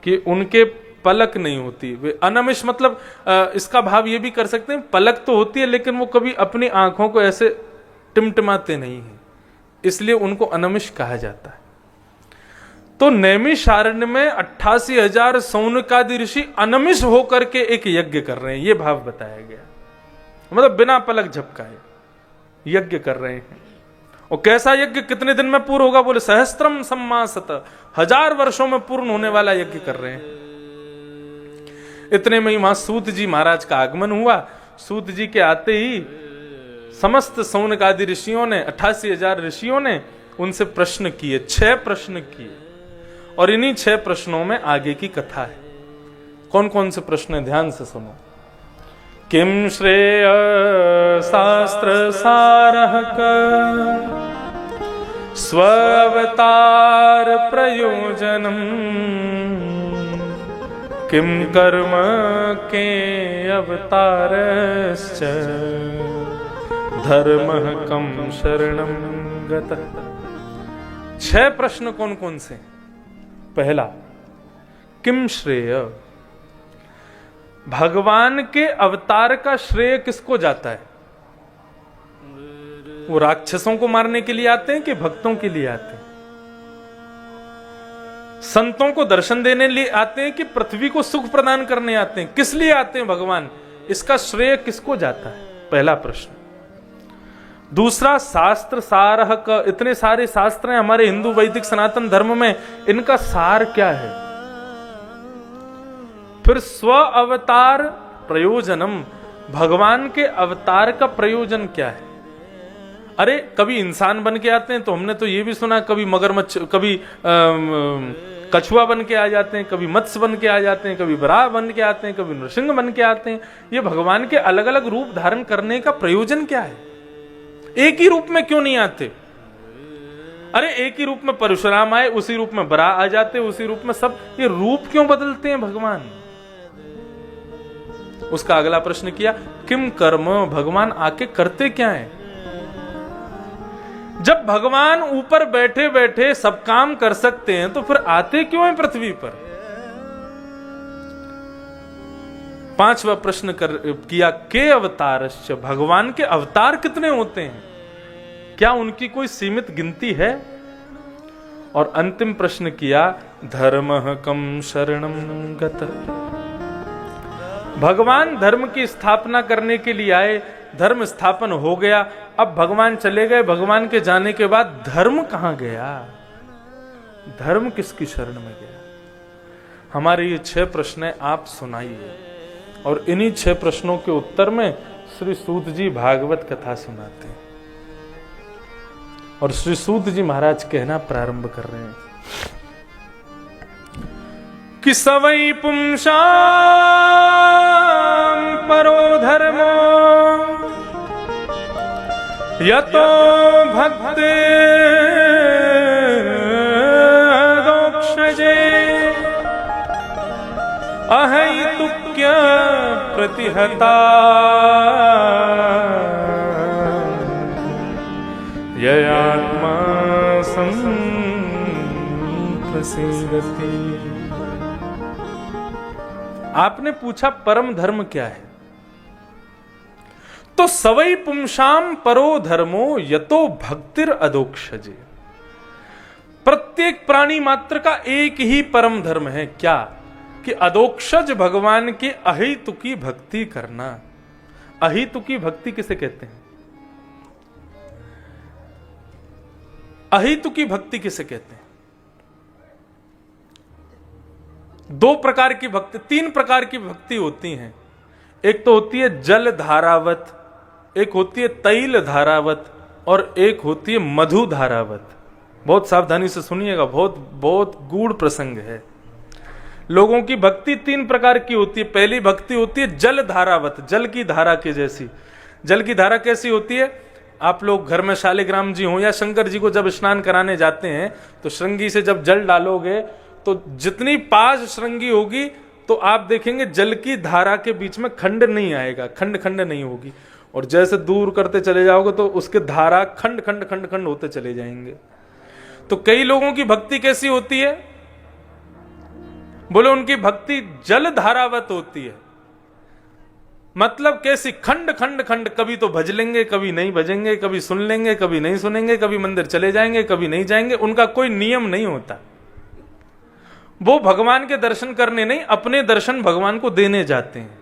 कि उनके पलक नहीं होती। वे अनमिष मतलब इसका भाव ये भी कर सकते हैं, पलक तो होती है लेकिन वो कभी अपनी आंखों को ऐसे टिमटिमाते नहीं है, इसलिए उनको अनमिष कहा जाता है। तो नैमिषारण्य में 88,000 सौनकादि ऋषि अनमिष होकर के एक यज्ञ कर रहे हैं, ये भाव बताया गया। मतलब बिना पलक झपकाए यज्ञ कर रहे हैं। और कैसा यज्ञ, कितने दिन में पूर्ण होगा? बोले सहस्त्रम सम्मासत, 1000 वर्षों में पूर्ण होने वाला यज्ञ कर रहे हैं। इतने में ही वहां सूत जी महाराज का आगमन हुआ। सूत जी के आते ही समस्त सौनकादि ऋषियों ने, 88,000 ऋषियों ने उनसे प्रश्न किए, 6 प्रश्न किए। और इन्हीं 6 प्रश्नों में आगे की कथा है। कौन कौन से प्रश्न है, ध्यान से सुनो। किम श्रेय शास्त्र सारः स्वावतार प्रयोजनम, किम कर्म के अवतारश्च धर्मः कम शरणं गतः। 6 प्रश्न कौन कौन से? पहला, किम श्रेय, भगवान के अवतार का श्रेय किसको जाता है? वो राक्षसों को मारने के लिए आते हैं कि भक्तों के लिए आते हैं? संतों को दर्शन देने लिए आते हैं कि पृथ्वी को सुख प्रदान करने आते हैं? किस लिए आते हैं भगवान? इसका श्रेय किसको जाता है? पहला प्रश्न। दूसरा, शास्त्र सारः का, इतने सारे शास्त्र हैं हमारे हिंदू वैदिक सनातन धर्म में, इनका सार क्या है? फिर स्व अवतार प्रयोजनम, भगवान के अवतार का प्रयोजन क्या है? अरे कभी इंसान बन के आते हैं तो हमने तो ये भी सुना, कभी मगरमच्छ, कभी कछुआ बन के आ जाते हैं, कभी मत्स्य बन के आ जाते हैं, कभी बराह बन के आते हैं, कभी नृसिंह बन के आते हैं। ये भगवान के अलग अलग रूप धारण करने का प्रयोजन क्या है? एक ही रूप में क्यों नहीं आते? अरे एक ही रूप में परशुराम आए, उसी रूप में बराह आ जाते, उसी रूप में सब, ये रूप क्यों बदलते हैं भगवान? उसका अगला प्रश्न किया, किम कर्म, भगवान आके करते क्या है? जब भगवान ऊपर बैठे बैठे सब काम कर सकते हैं तो फिर आते क्यों हैं पृथ्वी पर? 5वां प्रश्न किया, के अवतारश्च, भगवान के अवतार कितने होते हैं? क्या उनकी कोई सीमित गिनती है? और अंतिम प्रश्न किया, धर्मः कम शरणं गतः, भगवान धर्म की स्थापना करने के लिए आए, धर्म स्थापन हो गया, अब भगवान चले गए, भगवान के जाने के बाद धर्म कहां गया? धर्म किसकी शरण में गया? हमारे ये 6 प्रश्न है, आप सुनाइए। और इन्हीं 6 प्रश्नों के उत्तर में श्री सूत जी भागवत कथा सुनाते हैं। और श्री सूत जी महाराज कहना प्रारंभ कर रहे हैं कि सवै पुंसां परो धर्मो यतो भक्ते दोक्षजे अहैतुक्य प्रतिहता ययात्मा संप्रसीदति। आपने पूछा परम धर्म क्या है? तो सवै पुंसाम परो धर्मो यतो भक्तिर अदोक्षजे, प्रत्येक प्राणी मात्र का एक ही परम धर्म है। क्या? कि अदोक्षज भगवान के अहेतुकी भक्ति करना। अहेतुकी भक्ति किसे कहते हैं? अहेतुकी भक्ति किसे कहते हैं? 2 प्रकार की भक्ति, 3 प्रकार की भक्ति होती हैं। एक तो होती है जल धारावत, एक होती है तैल धारावत, और एक होती है मधु धारावत। बहुत सावधानी से सुनिएगा, बहुत बहुत गूढ़ प्रसंग है। लोगों की भक्ति 3 प्रकार की होती है। पहली भक्ति होती है जल धारावत, जल की धारा के जैसी। जल की धारा कैसी होती है? आप लोग घर में शालिग्राम जी हो या शंकर जी को जब स्नान कराने जाते हैं तो श्रृंगी से जब जल डालोगे तो जितनी पास श्रृंगी होगी तो आप देखेंगे जल की धारा के बीच में खंड नहीं आएगा, खंड खंड नहीं होगी। और जैसे दूर करते चले जाओगे तो उसके धारा खंड खंड खंड खंड होते चले जाएंगे। तो कई लोगों की भक्ति कैसी होती है? बोले उनकी भक्ति जल धारावत होती है। मतलब कैसी? खंड खंड खंड, कभी तो भज लेंगे, कभी नहीं भजेंगे, कभी सुन लेंगे, कभी नहीं सुनेंगे, कभी मंदिर चले जाएंगे, कभी नहीं जाएंगे। उनका कोई नियम नहीं होता। वो भगवान के दर्शन करने नहीं, अपने दर्शन भगवान को देने जाते हैं।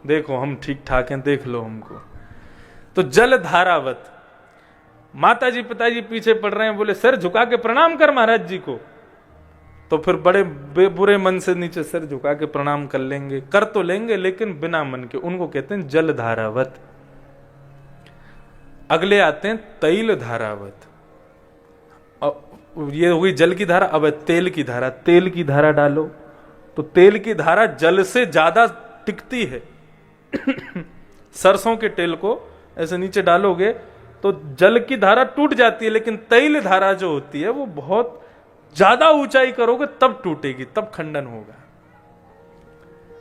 देखो हम ठीक ठाक हैं, देख लो हमको। तो जल धारावत। माता जी पिताजी पीछे पड़ रहे हैं, बोले सर झुका के प्रणाम कर महाराज जी को। तो फिर बड़े बुरे मन से नीचे सिर झुका के प्रणाम कर लेंगे, कर तो लेंगे लेकिन बिना मन के। उनको कहते हैं जल धारावत। अगले आते हैं तैल धारावत। ये हो गई जल की धारा। अब है तेल की धारा। तेल की धारा डालो तो तेल की धारा जल से ज्यादा टिकती है। सरसों के तेल को ऐसे नीचे डालोगे तो जल की धारा टूट जाती है, लेकिन तैल धारा जो होती है वो बहुत ज्यादा ऊंचाई करोगे तब टूटेगी, तब खंडन होगा।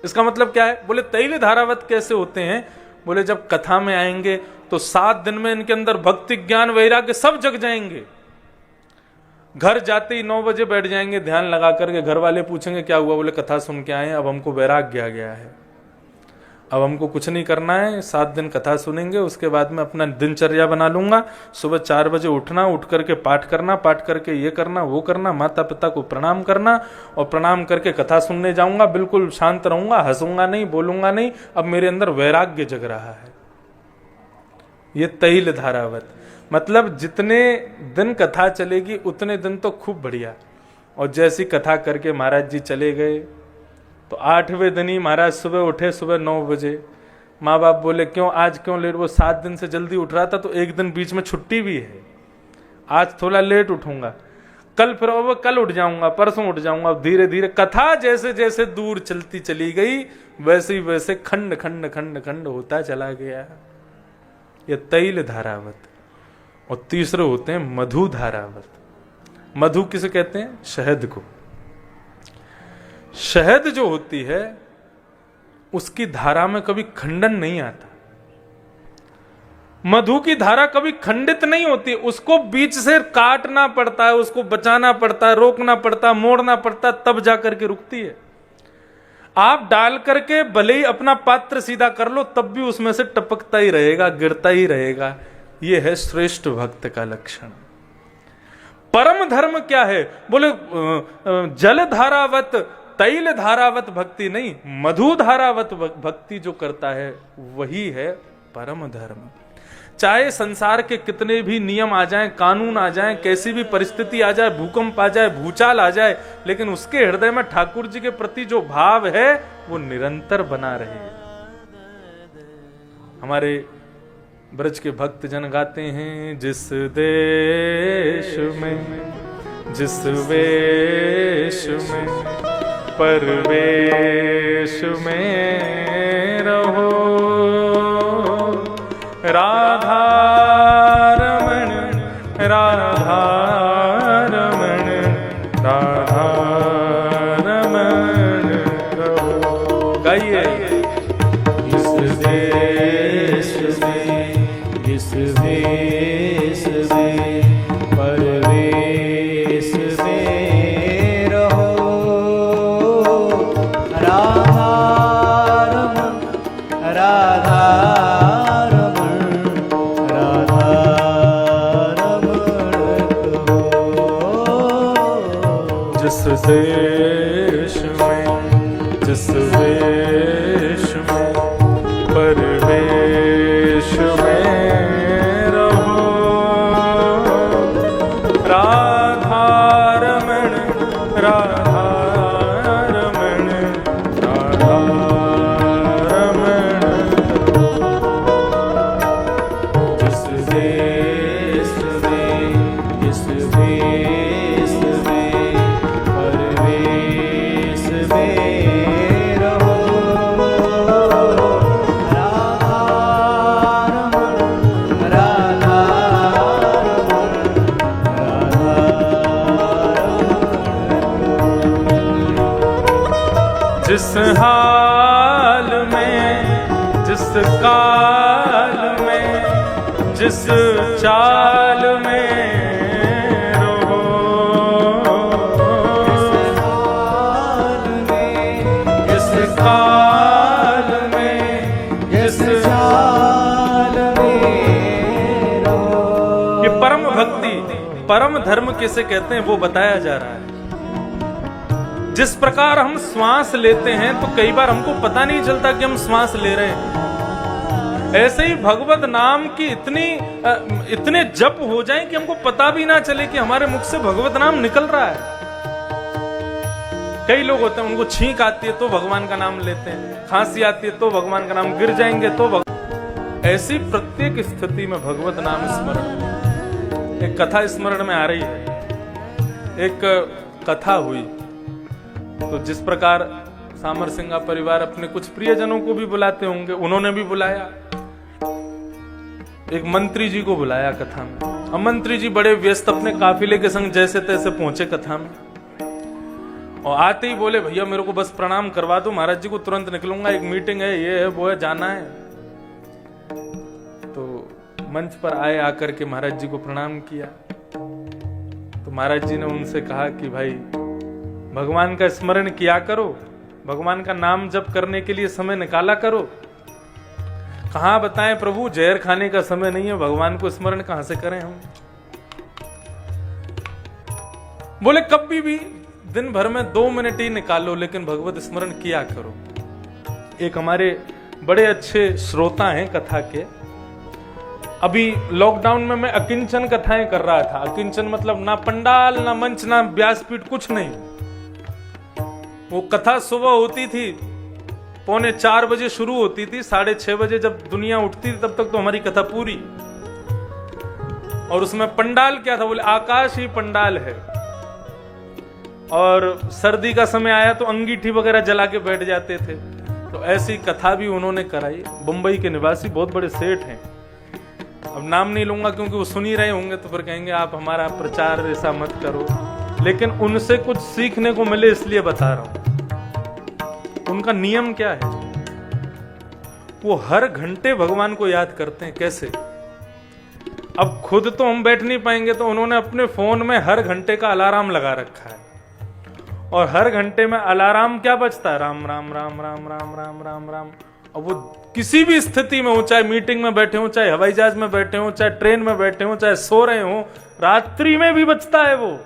इसका मतलब क्या है? बोले तैल धारावत कैसे होते हैं? बोले जब कथा में आएंगे तो 7 दिन में इनके अंदर भक्ति ज्ञान वैराग्य सब जग जाएंगे। घर जाते ही 9 बजे बैठ जाएंगे ध्यान लगा करके। घर वाले पूछेंगे क्या हुआ? बोले कथा सुन के आए, अब हमको वैराग्य आ गया है, अब हमको कुछ नहीं करना है। 7 दिन कथा सुनेंगे, उसके बाद में अपना दिनचर्या बना लूंगा। सुबह 4 बजे उठना, उठ करके पाठ करना, पाठ करके ये करना वो करना, माता पिता को प्रणाम करना, और प्रणाम करके कथा सुनने जाऊंगा। बिल्कुल शांत रहूंगा, हंसूंगा नहीं, बोलूंगा नहीं। अब मेरे अंदर वैराग्य जग रहा है। ये तैल धारावत। मतलब जितने दिन कथा चलेगी उतने दिन तो खूब बढ़िया। और जैसी कथा करके महाराज जी चले गए तो 8वें दिन ही महाराज सुबह उठे, सुबह 9 बजे। माँ बाप बोले क्यों आज क्यों लेट? वो 7 दिन से जल्दी उठ रहा था तो एक दिन बीच में छुट्टी भी है, आज थोड़ा लेट उठूंगा, कल फिर वो कल उठ जाऊंगा, परसों उठ जाऊंगा। धीरे धीरे कथा जैसे जैसे दूर चलती चली गई वैसे ही वैसे खंड खंड खंड खंड होता चला गया। ये तैल धारावत। और तीसरे होते हैं मधु धारावत। मधु किसे कहते हैं? शहद को। शहद जो होती है उसकी धारा में कभी खंडन नहीं आता। मधु की धारा कभी खंडित नहीं होती, उसको बीच से काटना पड़ता है, उसको बचाना पड़ता है, रोकना पड़ता है, मोड़ना पड़ता है, तब जाकर के रुकती है। आप डाल करके भले ही अपना पात्र सीधा कर लो तब भी उसमें से टपकता ही रहेगा, गिरता ही रहेगा। यह है श्रेष्ठ भक्त का लक्षण। परम धर्म क्या है? बोले जल धारावत तैल धारावत भक्ति नहीं, मधु धारावत भक्ति जो करता है वही है परम धर्म। चाहे संसार के कितने भी नियम आ जाएं, कानून आ जाएं, कैसी भी परिस्थिति आ जाए, भूकंप आ जाए, भूचाल आ जाए, लेकिन उसके हृदय में ठाकुर जी के प्रति जो भाव है वो निरंतर बना रहे। हमारे ब्रज के भक्त जन गाते हैं, जिस देश में जिस वेश में परवेश में रहो, राधा रमण राधा रमण राधा रमण रहो। गाइए। इस देश में इस देश में परवेश में रहो, राधा रमण राधा रमण राधा रमण कहो। जिस देश में जिस वेश में परवेश में रहो, राधा रमण राधा रमण राधा रमण। जिस देश जिस हाल में, जिस काल में, जिस चाल में रहो, जिस हाल में, जिस काल में, जिस चाल में रहो। ये परम भक्ति, परम धर्म किसे कहते हैं वो बताया जा रहा है। जिस प्रकार हम श्वास लेते हैं तो कई बार हमको पता नहीं चलता कि हम श्वास ले रहे हैं, ऐसे ही भगवत नाम की इतने जप हो जाएं कि हमको पता भी ना चले कि हमारे मुख से भगवत नाम निकल रहा है। कई लोग होते हैं उनको छींक आती है तो भगवान का नाम लेते हैं, खांसी आती है तो भगवान का नाम, गिर जाएंगे तो ऐसी प्रत्येक स्थिति में भगवत नाम स्मरण। एक कथा स्मरण में आ रही है। एक कथा हुई तो जिस प्रकार सामर सिंह परिवार अपने कुछ प्रियजनों को भी बुलाते होंगे, उन्होंने भी बुलाया। एक मंत्री जी को बुलाया कथा में। अब मंत्री जी बड़े व्यस्त अपने काफिले के संग जैसे तैसे पहुंचे कथा में, और आते ही बोले भैया मेरे को बस प्रणाम करवा दो, महाराज जी को तुरंत निकलूंगा, एक मीटिंग है, ये है वो है, जाना है। तो मंच पर आए, आकर के महाराज जी को प्रणाम किया। तो महाराज जी ने उनसे कहा कि भाई भगवान का स्मरण किया करो, भगवान का नाम जप करने के लिए समय निकाला करो। कहां बताएं प्रभु, जहर खाने का समय नहीं है, भगवान को स्मरण कहां से करें हम। बोले कभी भी दिन भर में 2 मिनट ही निकालो, लेकिन भगवत स्मरण किया करो। एक हमारे बड़े अच्छे श्रोता हैं कथा के, अभी लॉकडाउन में मैं अकिंचन कथाएं कर रहा था। अकिंचन मतलब ना पंडाल, ना मंच, ना व्यासपीठ, कुछ नहीं। वो कथा सुबह होती थी, 3:45 बजे शुरू होती थी, 6:30 बजे जब दुनिया उठती थी तब तक तो हमारी कथा पूरी। और उसमें पंडाल क्या था, बोले आकाश ही पंडाल है। और सर्दी का समय आया तो अंगीठी वगैरह जला के बैठ जाते थे। तो ऐसी कथा भी उन्होंने कराई। मुंबई के निवासी बहुत बड़े सेठ हैं, अब नाम नहीं लूंगा क्योंकि वो सुन ही रहे होंगे तो फिर कहेंगे आप हमारा प्रचार ऐसा मत करो, लेकिन उनसे कुछ सीखने को मिले इसलिए बता रहा हूं। उनका नियम क्या है, वो हर घंटे भगवान को याद करते हैं। कैसे? अब खुद तो हम बैठ नहीं पाएंगे, तो उन्होंने अपने फोन में हर घंटे का अलार्म लगा रखा है, और हर घंटे में अलार्म क्या बजता है, राम राम राम राम राम राम राम राम। अब वो किसी भी स्थिति में हो, चाहे मीटिंग में बैठे हो, चाहे हवाई जहाज में बैठे हो, चाहे ट्रेन में बैठे हो, चाहे सो रहे हो, रात्रि में भी बजता है वो।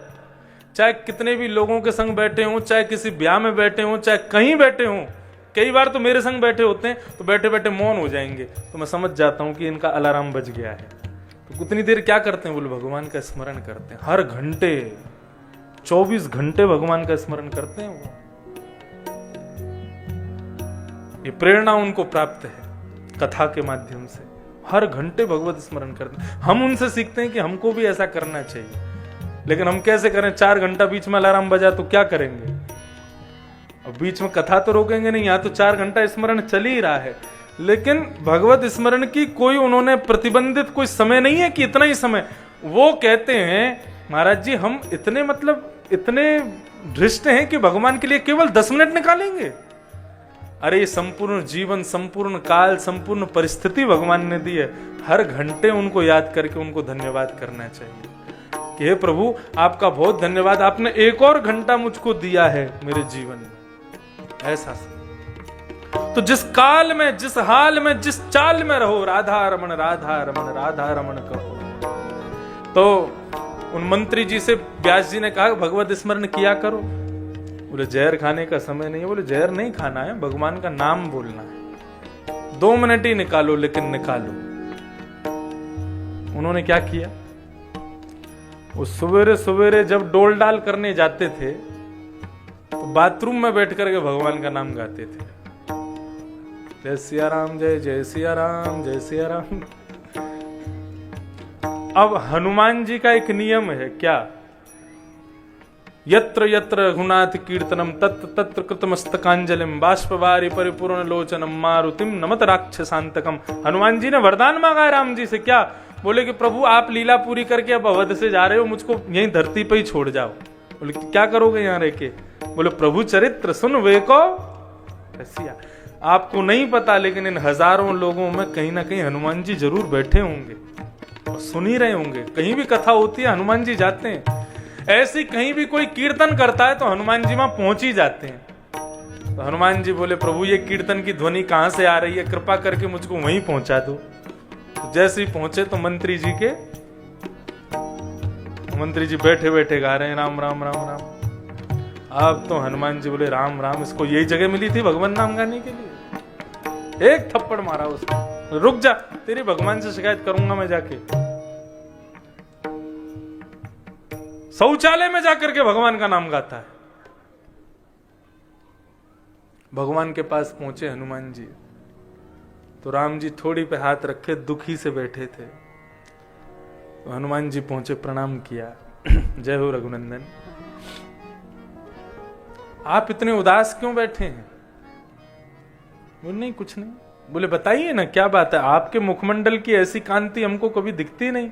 चाहे कितने भी लोगों के संग बैठे हो, चाहे किसी ब्याह में बैठे हो, चाहे कहीं बैठे हो। कई बार तो मेरे संग बैठे होते हैं तो बैठे बैठे मौन हो जाएंगे, तो मैं समझ जाता हूं कि इनका अलार्म बज गया है। तो उतनी देर क्या करते हैं, बोले भगवान का स्मरण करते हैं। हर घंटे 24 घंटे भगवान का स्मरण करते हैं वो। ये प्रेरणा उनको प्राप्त है कथा के माध्यम से, हर घंटे भगवत स्मरण करते हैं। हम उनसे सीखते हैं कि हमको भी ऐसा करना चाहिए, लेकिन हम कैसे करें? 4 घंटा बीच में अलार्म बजा तो क्या करेंगे? अब बीच में कथा तो रोकेंगे नहीं, यहाँ तो 4 घंटा स्मरण चल ही रहा है, लेकिन भगवत स्मरण की कोई उन्होंने प्रतिबंधित कोई समय नहीं है कि इतना ही समय। वो कहते हैं महाराज जी हम इतने धृष्ट हैं कि भगवान के लिए केवल 10 मिनट निकालेंगे। अरे ये संपूर्ण जीवन, संपूर्ण काल, संपूर्ण परिस्थिति भगवान ने दी है। हर घंटे उनको याद करके उनको धन्यवाद करना चाहिए कि हे प्रभु आपका बहुत धन्यवाद, आपने एक और घंटा मुझको दिया है मेरे जीवन में। ऐसा तो जिस काल में, जिस हाल में, जिस चाल में रहो, राधा रमन राधा रमन राधा रमन कहो। तो उन मंत्री जी से व्यास जी ने कहा भगवत स्मरण किया करो। बोले जहर खाने का समय नहीं है। बोले जहर नहीं खाना है, भगवान का नाम बोलना है। 2 मिनट ही निकालो, लेकिन निकालो। उन्होंने क्या किया, वो सवेरे सवेरे जब डोल डाल करने जाते थे तो बाथरूम में बैठ करके भगवान का नाम गाते थे, जय सिया राम, जय जय सिया राम, जय सिया राम। अब हनुमान जी का एक नियम है, क्या? यत्र यत्र रघुनाथ कीर्तनम तत्र तत्र कृतमस्तकांजलिम बाष्पवारी परिपूर्ण लोचनम मारुतिम नमत राक्षसांतकम। हनुमान जी ने वरदान मांगा है राम जी से। क्या? बोले कि प्रभु आप लीला पूरी करके अब अवध से जा रहे हो, मुझको यहीं धरती पे ही छोड़ जाओ। बोले क्या करोगे यहाँ रह के? बोले प्रभु चरित्र सुन वे को रसिया। आपको नहीं पता, लेकिन इन हजारों लोगों में कहीं ना कहीं हनुमान जी जरूर बैठे होंगे और सुन ही रहे होंगे। कहीं भी कथा होती है हनुमान जी जाते हैं, ऐसी कहीं भी कोई कीर्तन करता है तो हनुमान जी वहां पहुंच ही जाते हैं। तो हनुमान जी बोले, प्रभु ये कीर्तन की ध्वनि कहां से आ रही है, कृपा करके मुझको वहीं पहुंचा दो। तो जैसे ही पहुंचे तो मंत्री जी बैठे बैठे गा रहे हैं राम राम राम राम। अब तो हनुमान जी बोले, राम राम, इसको यही जगह मिली थी भगवान नाम गाने के लिए। एक थप्पड़ मारा उसको, रुक जा, तेरी भगवान से शिकायत करूंगा मैं जाके। शौचालय में जाकर के भगवान का नाम गाता है। भगवान के पास पहुंचे हनुमान जी, तो राम जी थोड़ी पे हाथ रखे दुखी से बैठे थे। तो हनुमान जी पहुंचे, प्रणाम किया, जय हो रघुनंदन, आप इतने उदास क्यों बैठे हैं? बोले नहीं कुछ नहीं। बोले बताइए ना क्या बात है, आपके मुखमंडल की ऐसी कांति हमको कभी दिखती नहीं,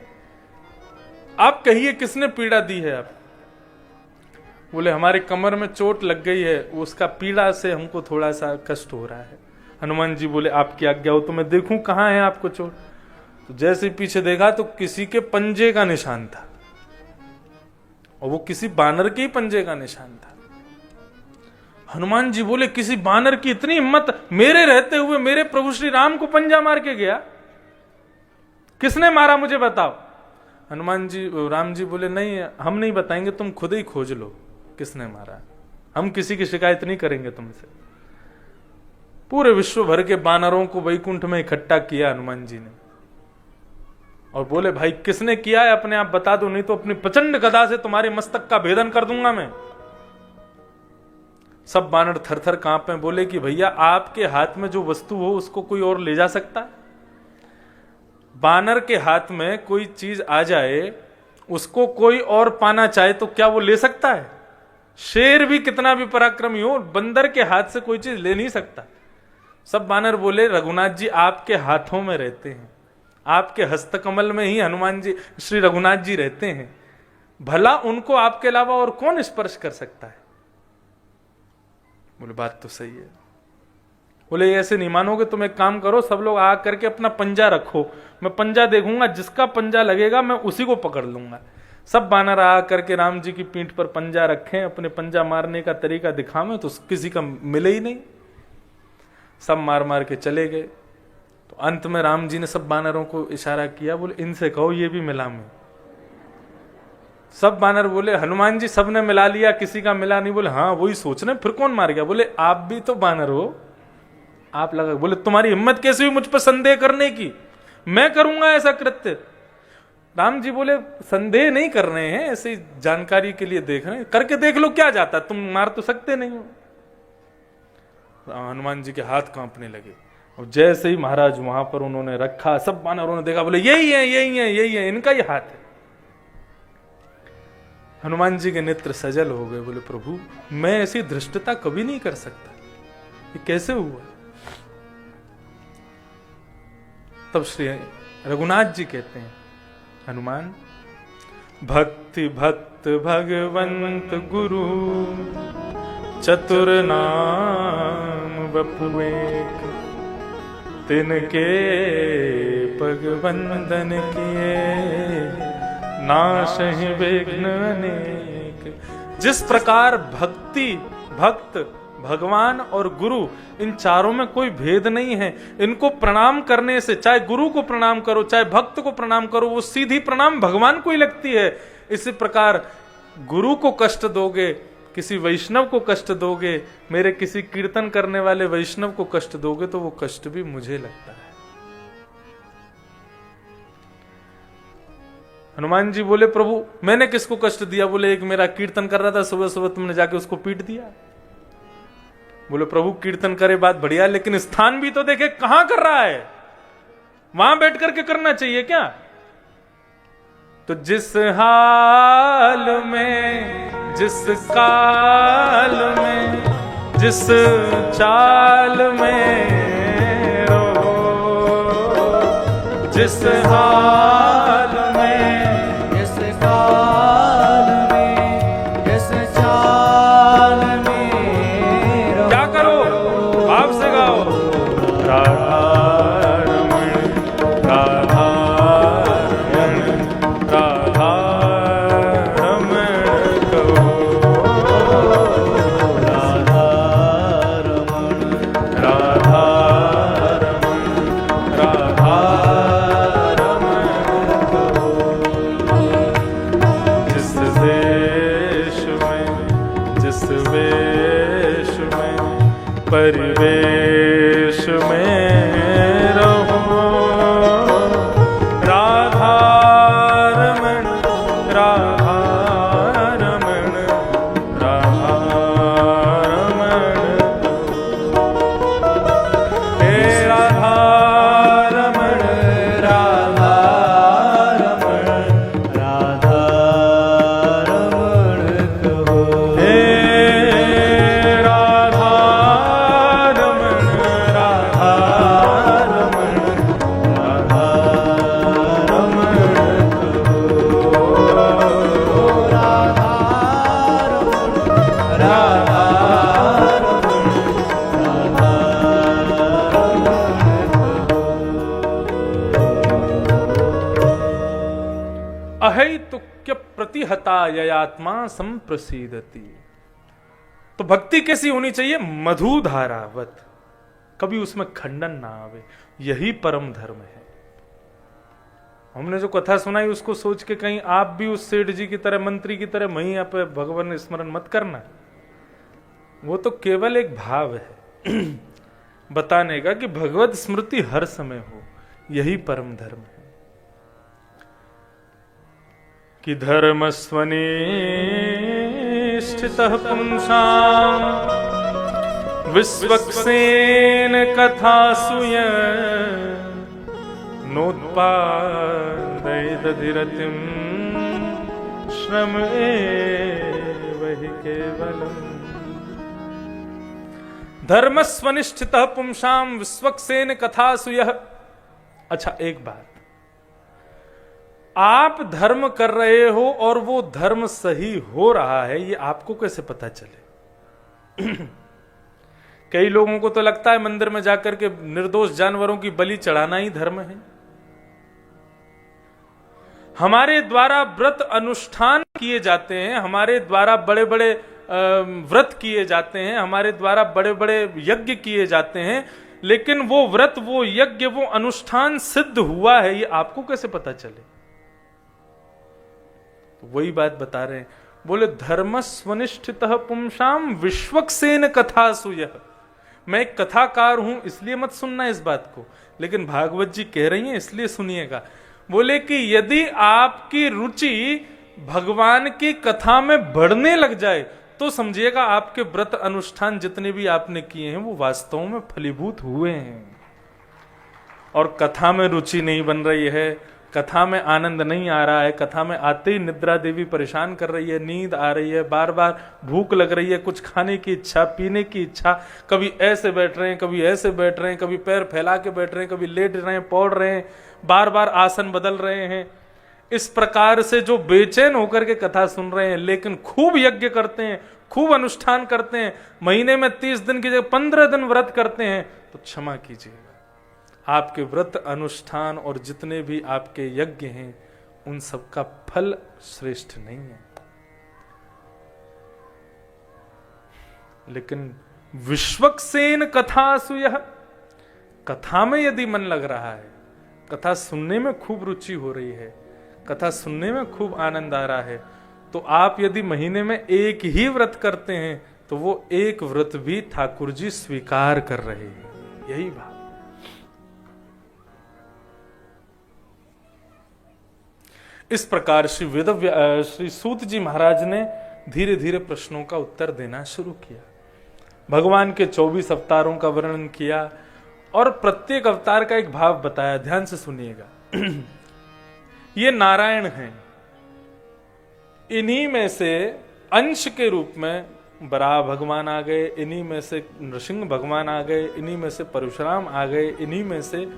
आप कहिए किसने पीड़ा दी है आप? बोले हमारे कमर में चोट लग गई है, उसका पीड़ा से हमको थोड़ा सा कष्ट हो रहा है। हनुमान जी बोले आपकी आज्ञा हो तो मैं देखूं कहां है आपको चोट। तो जैसे ही पीछे देखा तो किसी के पंजे का निशान था, और वो किसी बानर के ही पंजे का निशान था। हनुमान जी बोले किसी बानर की इतनी हिम्मत, मेरे रहते हुए मेरे प्रभु श्री राम को पंजा मार के गया, किसने मारा मुझे बताओ। राम जी बोले नहीं हम नहीं बताएंगे, तुम खुद ही खोज लो किसने मारा, हम किसी की शिकायत नहीं करेंगे तुमसे। पूरे विश्व भर के बानरों को वैकुंठ में इकट्ठा किया हनुमान जी ने, और बोले भाई किसने किया है अपने आप बता दो, नहीं तो अपनी प्रचंड गदा से तुम्हारे मस्तक का भेदन कर दूंगा मैं। सब बानर थर थर कांपे, बोले कि भैया आपके हाथ में जो वस्तु हो उसको कोई और ले जा सकता है? बानर के हाथ में कोई चीज आ जाए, उसको कोई और पाना चाहे तो क्या वो ले सकता है? शेर भी कितना भी पराक्रमी हो, बंदर के हाथ से कोई चीज ले नहीं सकता। सब बानर बोले रघुनाथ जी आपके हाथों में रहते हैं, आपके हस्तकमल में ही हनुमान जी श्री रघुनाथ जी रहते हैं, भला उनको आपके अलावा और कौन स्पर्श कर सकता है? बोले बात तो सही है। बोले ऐसे नहीं मानोगे, तुम एक काम करो, सब लोग आ करके अपना पंजा रखो, मैं पंजा देखूंगा, जिसका पंजा लगेगा मैं उसी को पकड़ लूंगा। सब बानर आ करके राम जी की पीठ पर पंजा रखें, अपने पंजा मारने का तरीका दिखावें, तो किसी का मिले ही नहीं। सब मार मार के चले गए। तो अंत में राम जी ने सब बानरों को इशारा किया, बोले इनसे कहो ये भी मिला में। सब बानर बोले हनुमान जी सबने मिला लिया, किसी का मिला नहीं। बोले हाँ वही सोच रहे, फिर कौन मार गया? बोले आप भी तो बानर हो, आप लगा। बोले तुम्हारी हिम्मत कैसे हुई मुझ पर संदेह करने की, मैं करूंगा ऐसा कृत्य? राम जी बोले संदेह नहीं कर रहे हैं, ऐसे जानकारी के लिए देख रहे हैं, करके देख लो क्या जाता, तुम मार तो सकते नहीं हो। हनुमान जी के हाथ कांपने लगे, और जैसे ही महाराज वहां पर उन्होंने रखा, सब बानरों ने देखा, बोले यही है यही है यही है, इनका ही हाथ है। हनुमान जी के नेत्र सजल हो गए, बोले प्रभु मैं ऐसी धृष्टता कभी नहीं कर सकता, ये कैसे हुआ? तब श्री रघुनाथ जी कहते हैं हनुमान, भक्ति भक्त भगवंत गुरु चतुर नाम बपुएक, तिनके पग वंदन किए नाशहि विघ्न अनेक। जिस प्रकार भक्ति, भक्त, भगवान और गुरु, इन चारों में कोई भेद नहीं है। इनको प्रणाम करने से, चाहे गुरु को प्रणाम करो चाहे भक्त को प्रणाम करो, वो सीधी प्रणाम भगवान को ही लगती है। इसी प्रकार गुरु को कष्ट दोगे, किसी वैष्णव को कष्ट दोगे, मेरे किसी कीर्तन करने वाले वैष्णव को कष्ट दोगे, तो वो कष्ट भी मुझे लगता है। हनुमान जी बोले प्रभु मैंने किसको कष्ट दिया? बोले एक मेरा कीर्तन कर रहा था, सुबह सुबह तुमने जाके उसको पीट दिया। बोले प्रभु कीर्तन करे बात बढ़िया, लेकिन स्थान भी तो देखे कहां कर रहा है, वहां बैठ करके करना चाहिए क्या? तो जिस हाल में, जिस काल में, जिस चाल में रो, जिस हाल में, जिस काल में, जिस चाल में क्या करो? जिस वेश में परिवेश में रहो। राधा रमण राधा रमण राधा रमण हे राधा रमण राधा रमण राधा रमण कहो। हे राधा रमण राधा रमण राधा रमण कहो। राधा रमण राधा रमण राधा अहैतुक्य प्रतिहता ययात्मा संप्रसीदति। तो भक्ति कैसी होनी चाहिए? मधुधारावत, कभी उसमें खंडन ना आवे। यही परम धर्म है। हमने जो कथा सुनाई उसको सोच के कहीं आप भी उस सेठ जी की तरह, मंत्री की तरह वहीं आप भगवान स्मरण मत करना। वो तो केवल एक भाव है बताने का कि भगवत स्मृति हर समय हो। यही परम धर्म है। कि धर्मस्वनिष्ठितः पुंसां विश्वक्सेन कथासु नोत्पादयदधिरतिं श्रम एव हि केवलम्। धर्मस्वनिष्ठितः पुंसां विश्वक्सेन कथासु। अच्छा, एक बात, आप धर्म कर रहे हो और वो धर्म सही हो रहा है, ये आपको कैसे पता चले? कई लोगों को तो लगता है मंदिर में जाकर के निर्दोष जानवरों की बलि चढ़ाना ही धर्म है। हमारे द्वारा व्रत अनुष्ठान किए जाते हैं, हमारे द्वारा बड़े बड़े व्रत किए जाते हैं, हमारे द्वारा बड़े बड़े यज्ञ किए जाते हैं, लेकिन वो व्रत, वो यज्ञ, वो अनुष्ठान सिद्ध हुआ है, ये आपको कैसे पता चले? वही बात बता रहे हैं। बोले धर्म स्वनिष्ठितः पुंसाम विश्वक्सेन कथासु। मैं एक कथाकार हूं इसलिए मत सुनना इस बात को, लेकिन भागवत जी कह रही हैं इसलिए सुनिएगा। बोले कि यदि आपकी रुचि भगवान की कथा में बढ़ने लग जाए तो समझिएगा आपके व्रत अनुष्ठान जितने भी आपने किए हैं वो वास्तव में फलीभूत हुए हैं। और कथा में रुचि नहीं बन रही है, कथा में आनंद नहीं आ रहा है, कथा में आते ही निद्रा देवी परेशान कर रही है, नींद आ रही है, बार बार भूख लग रही है, कुछ खाने की इच्छा, पीने की इच्छा, कभी ऐसे बैठ रहे हैं, कभी ऐसे बैठ रहे हैं, कभी पैर फैला के बैठ रहे हैं, कभी लेट रहे हैं, पौड़ रहे हैं, बार बार आसन बदल रहे हैं। इस प्रकार से जो बेचैन होकर के कथा सुन रहे हैं, लेकिन खूब यज्ञ करते हैं, खूब अनुष्ठान करते हैं, महीने में 30 दिन की जगह 15 दिन व्रत करते हैं, तो क्षमा कीजिएगा, आपके व्रत अनुष्ठान और जितने भी आपके यज्ञ हैं उन सब का फल श्रेष्ठ नहीं है। लेकिन विश्वक्सेन कथासु, कथा में यदि मन लग रहा है, कथा सुनने में खूब रुचि हो रही है, कथा सुनने में खूब आनंद आ रहा है, तो आप यदि महीने में एक ही व्रत करते हैं तो वो एक व्रत भी ठाकुर जी स्वीकार कर रहे हैं। यही बात। इस प्रकार श्री सूत जी महाराज ने धीरे धीरे प्रश्नों का उत्तर देना शुरू किया। भगवान के 24 अवतारों का वर्णन किया और प्रत्येक अवतार का एक भाव बताया। ध्यान से सुनिएगा। ये नारायण हैं, इन्हीं में से अंश के रूप में बराह भगवान आ गए, इन्हीं में से नृसिंह भगवान आ गए, इन्हीं में से परशुराम आ गए, इन्हीं में से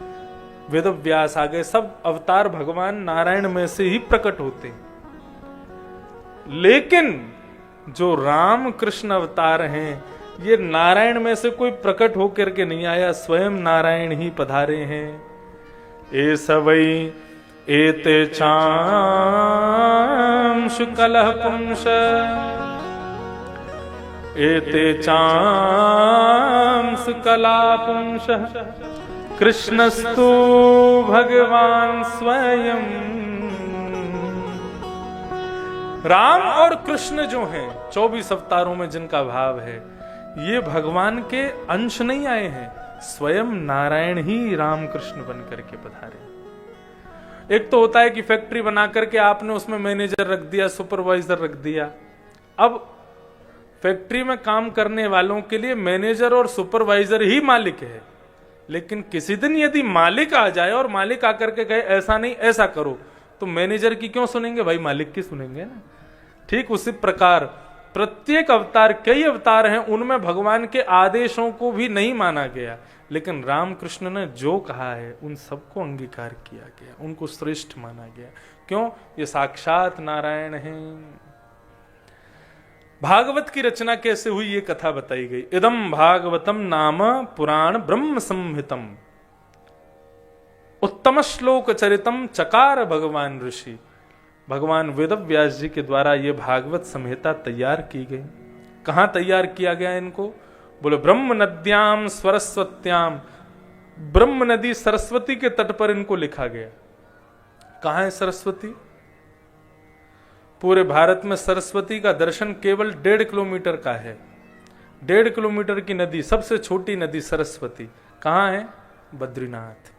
वेदव्यास आ गए। सब अवतार भगवान नारायण में से ही प्रकट होते हैं। लेकिन जो राम कृष्ण अवतार हैं, ये नारायण में से कोई प्रकट होकर के नहीं आया, स्वयं नारायण ही पधारे हैं। ए सवई एते चाम शुकलः पुंस, एते चाम शुकला पुंस, कृष्णस्तु भगवान स्वयं, राम और कृष्ण जो हैं 24 अवतारों में जिनका भाव है, ये भगवान के अंश नहीं आए हैं, स्वयं नारायण ही राम कृष्ण बन करके पधारे। एक तो होता है कि फैक्ट्री बना करके आपने उसमें मैनेजर रख दिया, सुपरवाइजर रख दिया। अब फैक्ट्री में काम करने वालों के लिए मैनेजर और सुपरवाइजर ही मालिक है, लेकिन किसी दिन यदि मालिक आ जाए और मालिक आकर के कहे ऐसा नहीं ऐसा करो, तो मैनेजर की क्यों सुनेंगे भाई, मालिक की सुनेंगे ना। ठीक उसी प्रकार प्रत्येक अवतार, कई अवतार हैं, उनमें भगवान के आदेशों को भी नहीं माना गया, लेकिन रामकृष्ण ने जो कहा है उन सबको अंगीकार किया गया, उनको श्रेष्ठ माना गया। क्यों? ये साक्षात नारायण हैं। भागवत की रचना कैसे हुई ये कथा बताई गई। इदम भागवतम नाम पुराण ब्रह्म संहितम उत्तम श्लोक चरितम चकार भगवान ऋषि। भगवान वेदव्यास जी के द्वारा ये भागवत संहिता तैयार की गई। कहां तैयार किया गया इनको? बोले ब्रह्म नद्याम सरस्वत्याम, ब्रह्म नदी सरस्वती के तट पर इनको लिखा गया। कहां है सरस्वती? पूरे भारत में सरस्वती का दर्शन केवल 1.5 किलोमीटर का है। 1.5 किलोमीटर की नदी, सबसे छोटी नदी सरस्वती कहां है? बद्रीनाथ।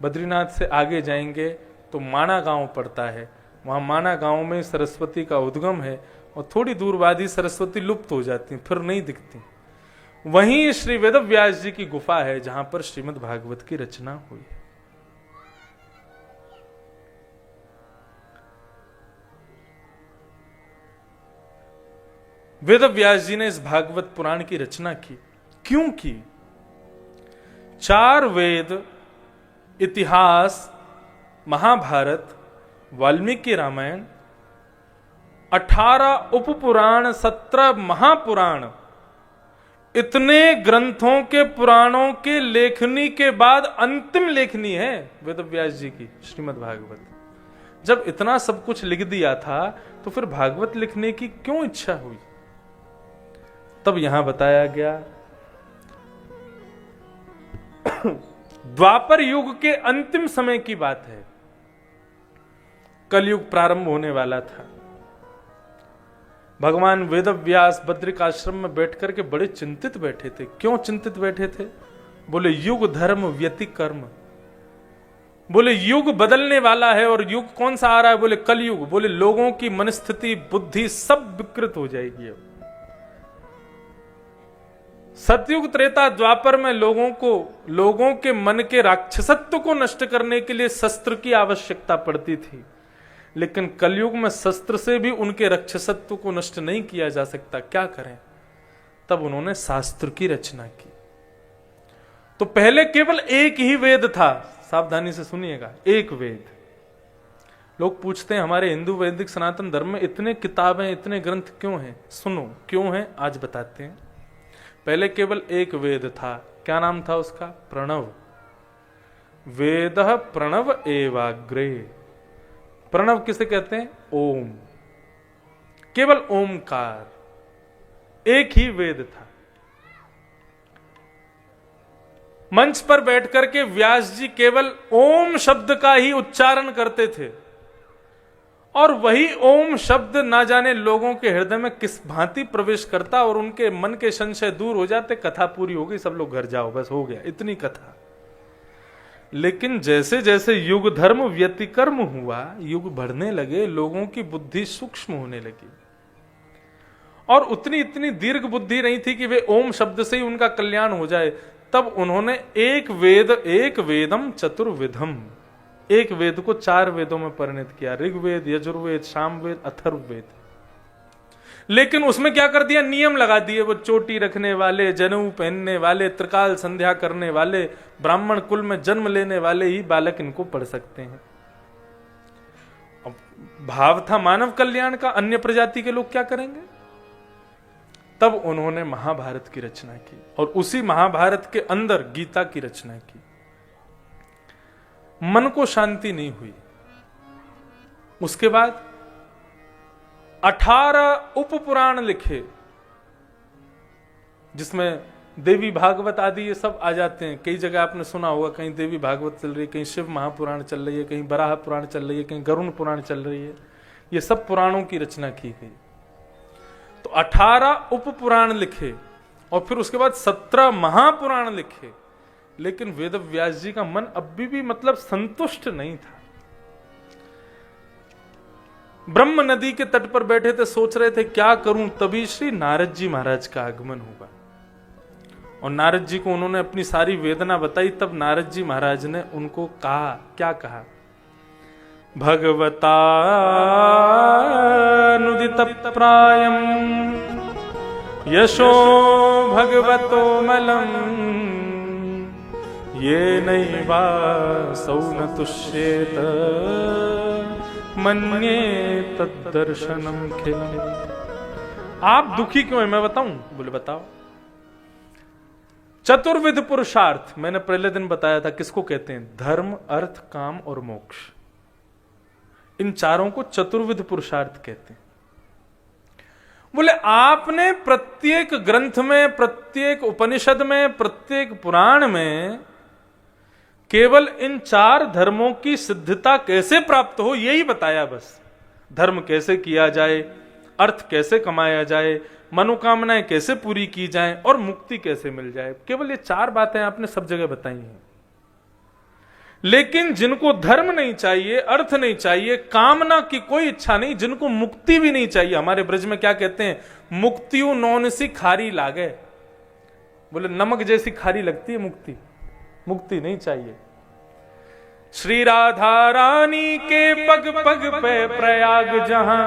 बद्रीनाथ से आगे जाएंगे तो माना गांव पड़ता है, वहां माना गांव में सरस्वती का उद्गम है, और थोड़ी दूर बाद ही सरस्वती लुप्त हो जाती, फिर नहीं दिखती। वहीं श्री वेदव्यास जी की गुफा है जहां पर श्रीमद् भागवत की रचना हुई है। वेदव्यास जी ने इस भागवत पुराण की रचना की। क्यों की? 4 वेद, इतिहास, महाभारत, वाल्मीकि रामायण, 18 उपपुराण, 17 महापुराण, इतने ग्रंथों के पुराणों के लेखनी के बाद अंतिम लेखनी है वेदव्यास जी की श्रीमद् भागवत। जब इतना सब कुछ लिख दिया था तो फिर भागवत लिखने की क्यों इच्छा हुई? तब यहां बताया गया द्वापर युग के अंतिम समय की बात है। कलयुग प्रारंभ होने वाला था। भगवान वेदव्यास बद्रिक आश्रम में बैठ करके बड़े चिंतित बैठे थे। क्यों चिंतित बैठे थे? बोले युग धर्म व्यतिकर्म। बोले युग बदलने वाला है, और युग कौन सा आ रहा है? बोले कलयुग। बोले लोगों की मनस्थिति, बुद्धि सब विकृत हो जाएगी। अब सतयुग त्रेता द्वापर में लोगों के मन के राक्षसत्व को नष्ट करने के लिए शस्त्र की आवश्यकता पड़ती थी, लेकिन कलयुग में शस्त्र से भी उनके राक्षसत्व को नष्ट नहीं किया जा सकता। क्या करें? तब उन्होंने शास्त्र की रचना की। तो पहले केवल एक ही वेद था। सावधानी से सुनिएगा, एक वेद। लोग पूछते हैं हमारे हिंदू वैदिक सनातन धर्म में इतने किताबें, इतने ग्रंथ क्यों हैं? सुनो क्यों हैं, आज बताते हैं। पहले केवल एक वेद था। क्या नाम था उसका? प्रणव। वेदः प्रणव एवाग्रे। प्रणव किसे कहते हैं? ओम। केवल ओमकार, एक ही वेद था। मंच पर बैठकर के व्यास जी केवल ओम शब्द का ही उच्चारण करते थे, और वही ओम शब्द ना जाने लोगों के हृदय में किस भांति प्रवेश करता और उनके मन के संशय दूर हो जाते। कथा पूरी हो गई, सब लोग घर जाओ, बस हो गया, इतनी कथा। लेकिन जैसे जैसे युग धर्म व्यतिकर्म हुआ, युग बढ़ने लगे, लोगों की बुद्धि सूक्ष्म होने लगी, और उतनी इतनी दीर्घ बुद्धि नहीं थी कि वे ओम शब्द से ही उनका कल्याण हो जाए। तब उन्होंने एक वेदम चतुर्विधम, एक वेद को 4 वेदों में परिणत किया। ऋग्वेद, यजुर्वेद, सामवेद, अथर्ववेद। लेकिन उसमें क्या कर दिया? नियम लगा दिए। वो चोटी रखने वाले, जनेऊ पहनने वाले, त्रिकाल संध्या करने वाले, ब्राह्मण कुल में जन्म लेने वाले ही बालक इनको पढ़ सकते हैं। अब भाव था मानव कल्याण का, अन्य प्रजाति के लोग क्या करेंगे? तब उन्होंने महाभारत की रचना की, और उसी महाभारत के अंदर गीता की रचना की। मन को शांति नहीं हुई। उसके बाद 18 उपपुराण लिखे, जिसमें देवी भागवत आदि ये सब आ जाते हैं। कई जगह आपने सुना होगा, कहीं देवी भागवत चल रही है, कहीं शिव महापुराण चल रही है, कहीं बराह पुराण चल रही है, कहीं गरुण पुराण चल रही है। ये सब पुराणों की रचना की गई। तो 18 उप पुराण लिखे और फिर उसके बाद 17 महापुराण लिखे, लेकिन वेद व्यास जी का मन अभी भी मतलब संतुष्ट नहीं था। ब्रह्म नदी के तट पर बैठे थे, सोच रहे थे क्या करूं, तभी श्री नारद जी महाराज का आगमन हुआ और नारद जी को उन्होंने अपनी सारी वेदना बताई। तब नारद जी महाराज ने उनको कहा, क्या कहा, भगवता नुदित प्रायम यशो भगवतो मलम ये नैवासौ न तुष्येत मन्ये तद्दर्शनम खिलम्। आप दुखी क्यों हैं, मैं बताऊं? बोले बताओ। चतुर्विध पुरुषार्थ मैंने पहले दिन बताया था किसको कहते हैं, धर्म, अर्थ, काम और मोक्ष। इन चारों को चतुर्विध पुरुषार्थ कहते हैं। बोले आपने प्रत्येक ग्रंथ में, प्रत्येक उपनिषद में, प्रत्येक पुराण में केवल इन 4 धर्मों की सिद्धता कैसे प्राप्त हो यही बताया बस। धर्म कैसे किया जाए, अर्थ कैसे कमाया जाए, मनोकामनाएं कैसे पूरी की जाएं और मुक्ति कैसे मिल जाए, केवल ये 4 बातें आपने सब जगह बताई हैं। लेकिन जिनको धर्म नहीं चाहिए, अर्थ नहीं चाहिए, कामना की कोई इच्छा नहीं, जिनको मुक्ति भी नहीं चाहिए, हमारे ब्रज में क्या कहते हैं, मुक्तियों नौन सी खारी लागे। बोले नमक जैसी खारी लगती है मुक्ति, मुक्ति नहीं चाहिए। श्री राधा रानी के पग पग पे प्रयाग जहां,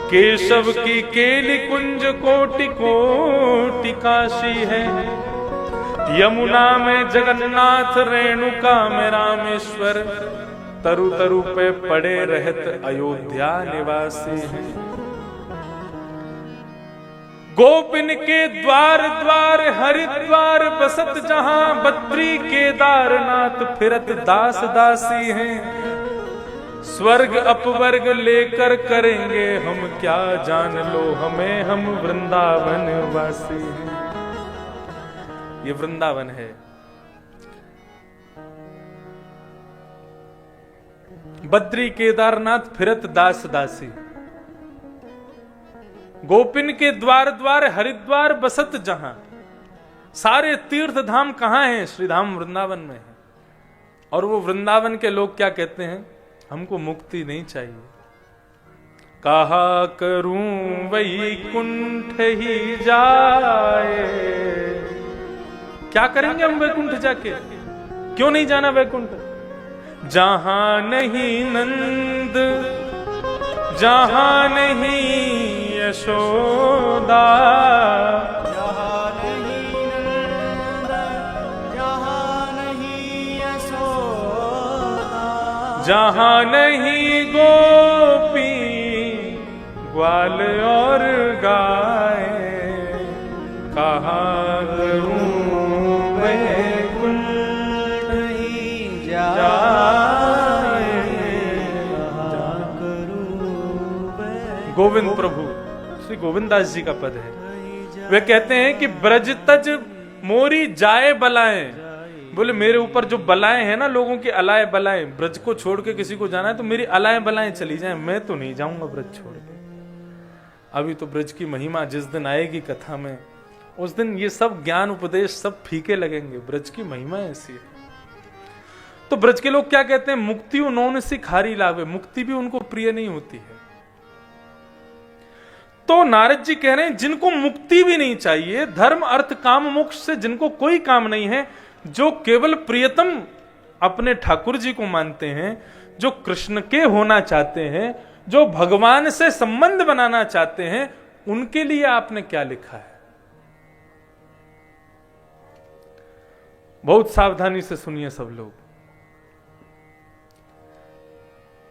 केशव की केली कुंज कोटि कोटि काशी है, यमुना में जगन्नाथ, रेणुका में रामेश्वर, तरु तरु पे पड़े रहत अयोध्या निवासी हैं। गोपिन के द्वार द्वार हरिद्वार बसत जहां, बद्री केदारनाथ फिरत दास दासी हैं। स्वर्ग अपवर्ग लेकर करेंगे हम क्या, जान लो हमें, हम वृंदावन वासी हैं। ये वृंदावन है। बद्री केदारनाथ फिरत दास दासी, गोपिन के द्वार द्वार हरिद्वार बसत जहां। सारे तीर्थ धाम कहां हैं? श्रीधाम वृंदावन में है। और वो वृंदावन के लोग क्या कहते हैं, हमको मुक्ति नहीं चाहिए। कहा करूं वैकुंठ ही जाए, क्या करेंगे हम वैकुंठ जाके? क्यों नहीं जाना वैकुंठ? जहां नहीं नंद, जहां नहीं यशोदा, जहाँ नहीं नंद, जहाँ नहीं यशोदा, जहां नहीं गोपी ग्वाल और गाय, कहाँ करूं वैकुंठ ही जाए, कहाँ करूं वैकुंठ। गोविंद प्रभु श्री गोविंद दास जी का पद है। वे कहते हैं कि ब्रज तज मोरी जाए बलाएं। बोले मेरे ऊपर जो बलाएं हैं ना, लोगों की अलाए बलाएं, ब्रज को छोड़ के किसी को जाना है तो मेरी अलाए बलाएं चली जाएं, मैं तो नहीं जाऊंगा ब्रज छोड़ के। अभी तो ब्रज की महिमा जिस दिन आएगी कथा में, उस दिन ये सब ज्ञान उपदेश सब फीके लगेंगे। ब्रज की महिमा ऐसी है। तो ब्रज के लोग क्या कहते हैं, मुक्ति उन्होंने सी खारी लावे, मुक्ति भी उनको प्रिय नहीं होती है। तो नारद जी कह रहे हैं जिनको मुक्ति भी नहीं चाहिए, धर्म अर्थ काम मोक्ष से जिनको कोई काम नहीं है, जो केवल प्रियतम अपने ठाकुर जी को मानते हैं, जो कृष्ण के होना चाहते हैं, जो भगवान से संबंध बनाना चाहते हैं, उनके लिए आपने क्या लिखा है? बहुत सावधानी से सुनिए सब लोग।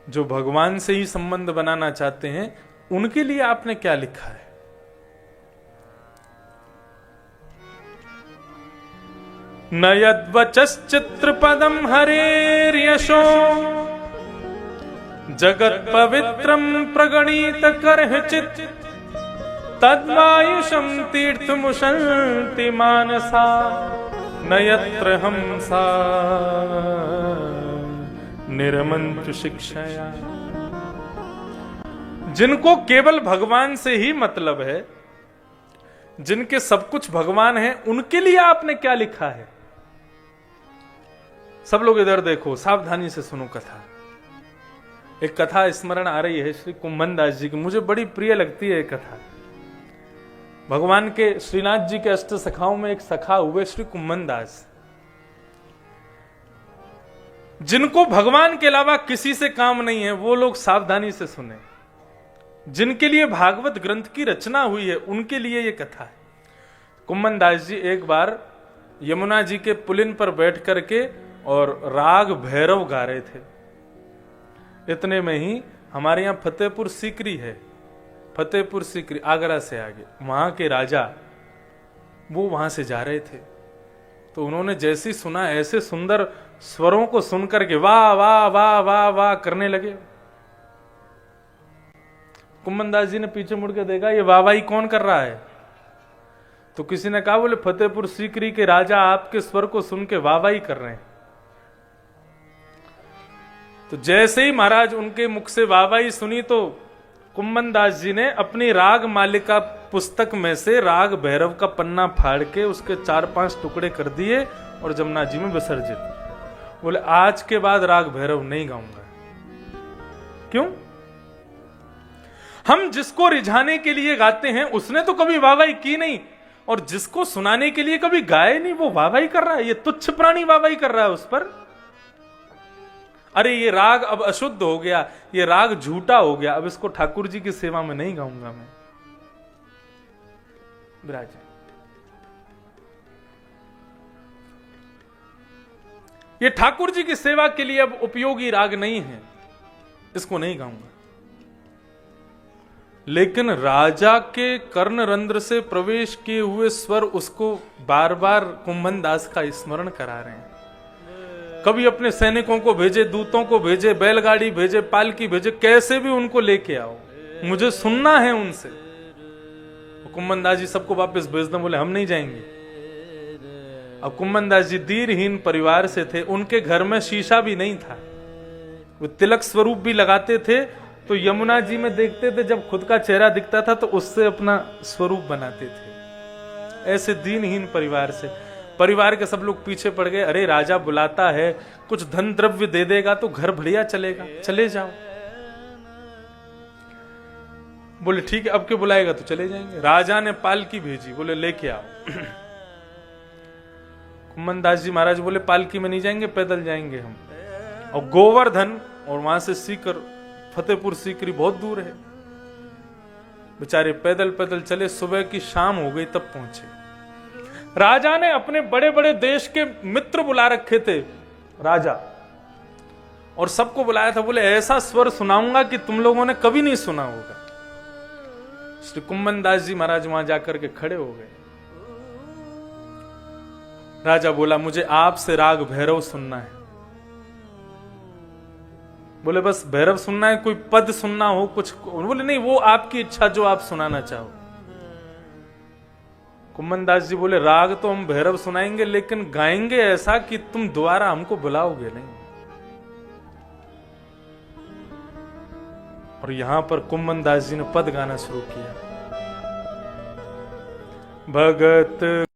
जो भगवान से ही संबंध बनाना चाहते हैं, उनके लिए आपने क्या लिखा है? न यद्वचश्चित्र पदम हरेर्यशो, जगत पवित्रम प्रगणित करहिचित्, तद्वायुषम तीर्थमुशन्ति मानसा, न यत्र हमसा निर्मंतु शिक्षया। जिनको केवल भगवान से ही मतलब है, जिनके सब कुछ भगवान है, उनके लिए आपने क्या लिखा है? सब लोग इधर देखो, सावधानी से सुनो कथा। एक कथा स्मरण आ रही है श्री कुम्भन दास जी की, मुझे बड़ी प्रिय लगती है कथा। भगवान के श्रीनाथ जी के अष्ट सखाओं में एक सखा हुए श्री कुम्भन दास, जिनको भगवान के अलावा किसी से काम नहीं है, वो लोग सावधानी से सुने। जिनके लिए भागवत ग्रंथ की रचना हुई है, उनके लिए ये कथा है। कुम्भन दास जी एक बार यमुना जी के पुलिन पर बैठ करके और राग भैरव गा रहे थे। इतने में ही हमारे यहां फतेहपुर सीकरी है, फतेहपुर सीकरी आगरा से आगे, वहां के राजा वो वहां से जा रहे थे। तो उन्होंने जैसे ही सुना, ऐसे सुंदर स्वरों को सुनकर के वाह वाह वाह वाह वाह करने लगे। कुम्भन दास जी ने पीछे मुड़ के देखा, ये वाह वाही कौन कर रहा है? तो किसी ने कहा, बोले फतेहपुर सीकरी के राजा आपके स्वर को सुन के वाह वाही कर रहे हैं। तो जैसे ही महाराज उनके मुख से वाह वाही सुनी, तो कुम्भन दास जी ने अपनी राग मालिका पुस्तक में से राग भैरव का पन्ना फाड़ के उसके 4-5 टुकड़े कर दिए और जमुना जी में विसर्जित। बोले आज के बाद राग भैरव नहीं गाऊंगा। क्यों? हम जिसको रिझाने के लिए गाते हैं, उसने तो कभी वाहवाही की नहीं, और जिसको सुनाने के लिए कभी गाए नहीं, वो वाहवाही कर रहा है। ये तुच्छ प्राणी वाहवाही कर रहा है उस पर। अरे ये राग अब अशुद्ध हो गया, ये राग झूठा हो गया, अब इसको ठाकुर जी की सेवा में नहीं गाऊंगा मैं। विराज, ये ठाकुर जी की सेवा के लिए अब उपयोगी राग नहीं है, इसको नहीं गाऊंगा। लेकिन राजा के कर्णरंध्र से प्रवेश किए हुए स्वर उसको बार बार कुम्भन दास का स्मरण करा रहे हैं। कभी अपने सैनिकों को भेजे, दूतों को भेजे, बैलगाड़ी भेजे, पालकी भेजे, कैसे भी उनको लेके आओ, मुझे सुनना है उनसे। कुम्भन दास जी सबको वापस भेज दो, बोले हम नहीं जाएंगे। अब कुम्भन दास जी दीनहीन परिवार से थे, उनके घर में शीशा भी नहीं था, वो तिलक स्वरूप भी लगाते थे। तो यमुना जी में देखते थे, जब खुद का चेहरा दिखता था तो उससे अपना स्वरूप बनाते थे। ऐसे दीनहीन परिवार से, परिवार के सब लोग पीछे पड़ गए। अरे राजा बुलाता है, कुछ धन द्रव्य दे देगा तो घर बढ़िया चलेगा, चले जाओ। बोले ठीक है, अब क्यों बुलाएगा, तो चले जाएंगे। राजा ने पालकी भेजी, बोले लेके आओ। कुम्भन दास जी महाराज बोले पालकी में नहीं जाएंगे, पैदल जाएंगे हम। और गोवर्धन और वहां से सीकर फतेहपुर सीकरी बहुत दूर है। बेचारे पैदल पैदल चले, सुबह की शाम हो गई तब पहुंचे। राजा ने अपने बड़े बड़े देश के मित्र बुला रखे थे राजा, और सबको बुलाया था। बोले ऐसा स्वर सुनाऊंगा कि तुम लोगों ने कभी नहीं सुना होगा। श्री कुम्भन दास जी महाराज वहां जाकर के खड़े हो गए। राजा बोला मुझे आपसे राग भैरव सुनना है। बोले बस भैरव सुनना है, कोई पद सुनना हो कुछ? बोले नहीं, वो आपकी इच्छा जो आप सुनाना चाहो। कुम्भन दास जी बोले राग तो हम भैरव सुनाएंगे, लेकिन गाएंगे ऐसा कि तुम दोबारा हमको बुलाओगे नहीं। और यहां पर कुम्भन दास जी ने पद गाना शुरू किया। भगत